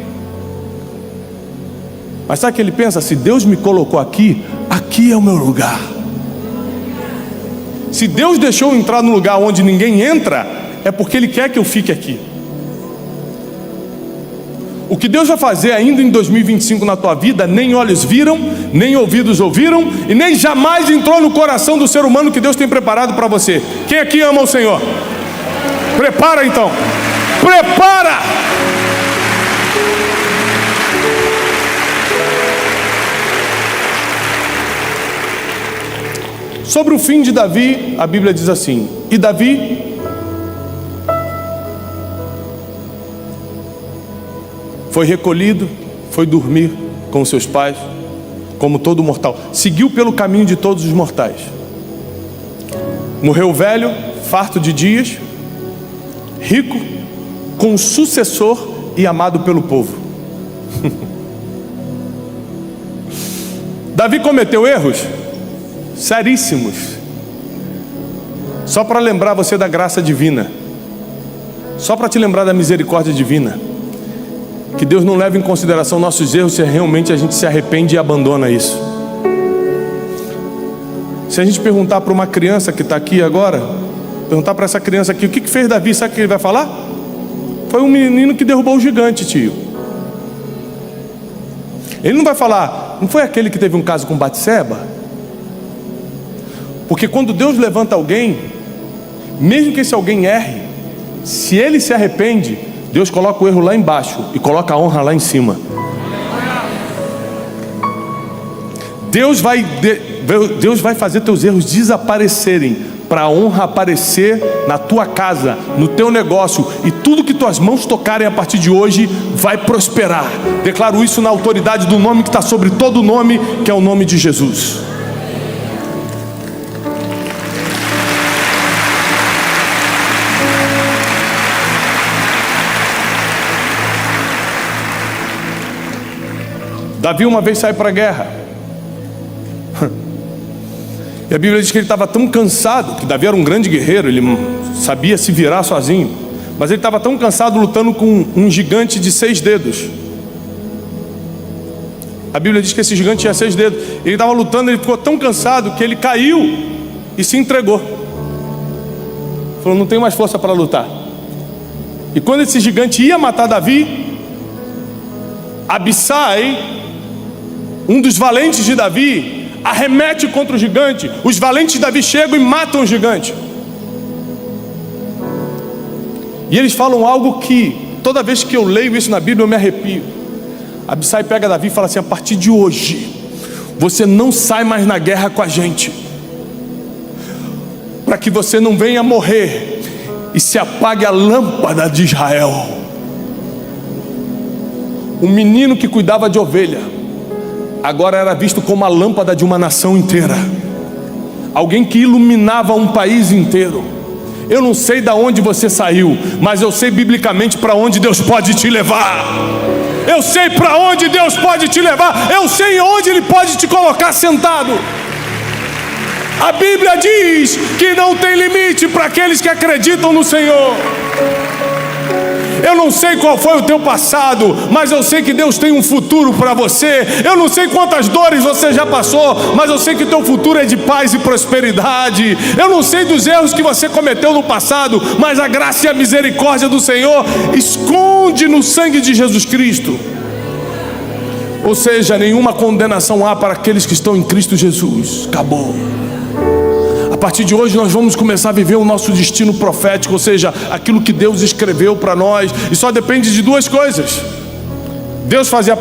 B: Mas sabe o que ele pensa? Se Deus me colocou aqui, aqui é o meu lugar. Se Deus deixou eu entrar no lugar onde ninguém entra, é porque Ele quer que eu fique aqui. O que Deus vai fazer ainda em 2025 na tua vida, nem olhos viram, nem ouvidos ouviram, e nem jamais entrou no coração do ser humano que Deus tem preparado para você. Quem aqui ama o Senhor? Prepara então. Prepara! Sobre o fim de Davi, a Bíblia diz assim: e Davi foi recolhido, foi dormir com seus pais, como todo mortal. Seguiu pelo caminho de todos os mortais. Morreu velho, farto de dias, rico, com sucessor e amado pelo povo. Davi cometeu erros seríssimos. Só para lembrar você da graça divina, só para te lembrar da misericórdia divina, que Deus não leva em consideração nossos erros se realmente a gente se arrepende e abandona isso. Se a gente perguntar para uma criança que está aqui agora, perguntar para essa criança aqui: o que fez Davi? Sabe o que ele vai falar? Foi um menino que derrubou o gigante, tio. Ele não vai falar: não foi aquele que teve um caso com Batseba? Porque quando Deus levanta alguém, mesmo que esse alguém erre, se ele se arrepende, Deus coloca o erro lá embaixo e coloca a honra lá em cima. Deus vai fazer teus erros desaparecerem, para a honra aparecer na tua casa, no teu negócio, e tudo que tuas mãos tocarem a partir de hoje vai prosperar. Declaro isso na autoridade do nome que está sobre todo nome, que é o nome de Jesus. Davi uma vez saiu para a guerra. E a Bíblia diz que ele estava tão cansado, que Davi era um grande guerreiro, ele sabia se virar sozinho, mas ele estava tão cansado lutando com um gigante de 6 dedos. A Bíblia diz que esse gigante tinha 6 dedos. Ele estava lutando, ele ficou tão cansado que ele caiu e se entregou. Falou, não tenho mais força para lutar. E quando esse gigante ia matar Davi, Abissai, um dos valentes de Davi, arremete contra o gigante. Os valentes de Davi chegam e matam o gigante. E eles falam algo que toda vez que eu leio isso na Bíblia eu me arrepio. Abissai pega Davi e fala assim: a partir de hoje você não sai mais na guerra com a gente, para que você não venha morrer e se apague a lâmpada de Israel. Um menino que cuidava de ovelha agora era visto como a lâmpada de uma nação inteira, alguém que iluminava um país inteiro. Eu não sei de onde você saiu, mas eu sei biblicamente para onde Deus pode te levar. Eu sei para onde Deus pode te levar. Eu sei onde Ele pode te colocar sentado. A Bíblia diz que não tem limite para aqueles que acreditam no Senhor. Eu não sei qual foi o teu passado, mas eu sei que Deus tem um futuro para você. Eu não sei quantas dores você já passou, mas eu sei que o teu futuro é de paz e prosperidade. Eu não sei dos erros que você cometeu no passado, mas a graça e a misericórdia do Senhor esconde no sangue de Jesus Cristo. Ou seja, nenhuma condenação há para aqueles que estão em Cristo Jesus. Acabou. A partir de hoje nós vamos começar a viver o nosso destino profético, ou seja, aquilo que Deus escreveu para nós, e só depende de 2 coisas. Deus fazia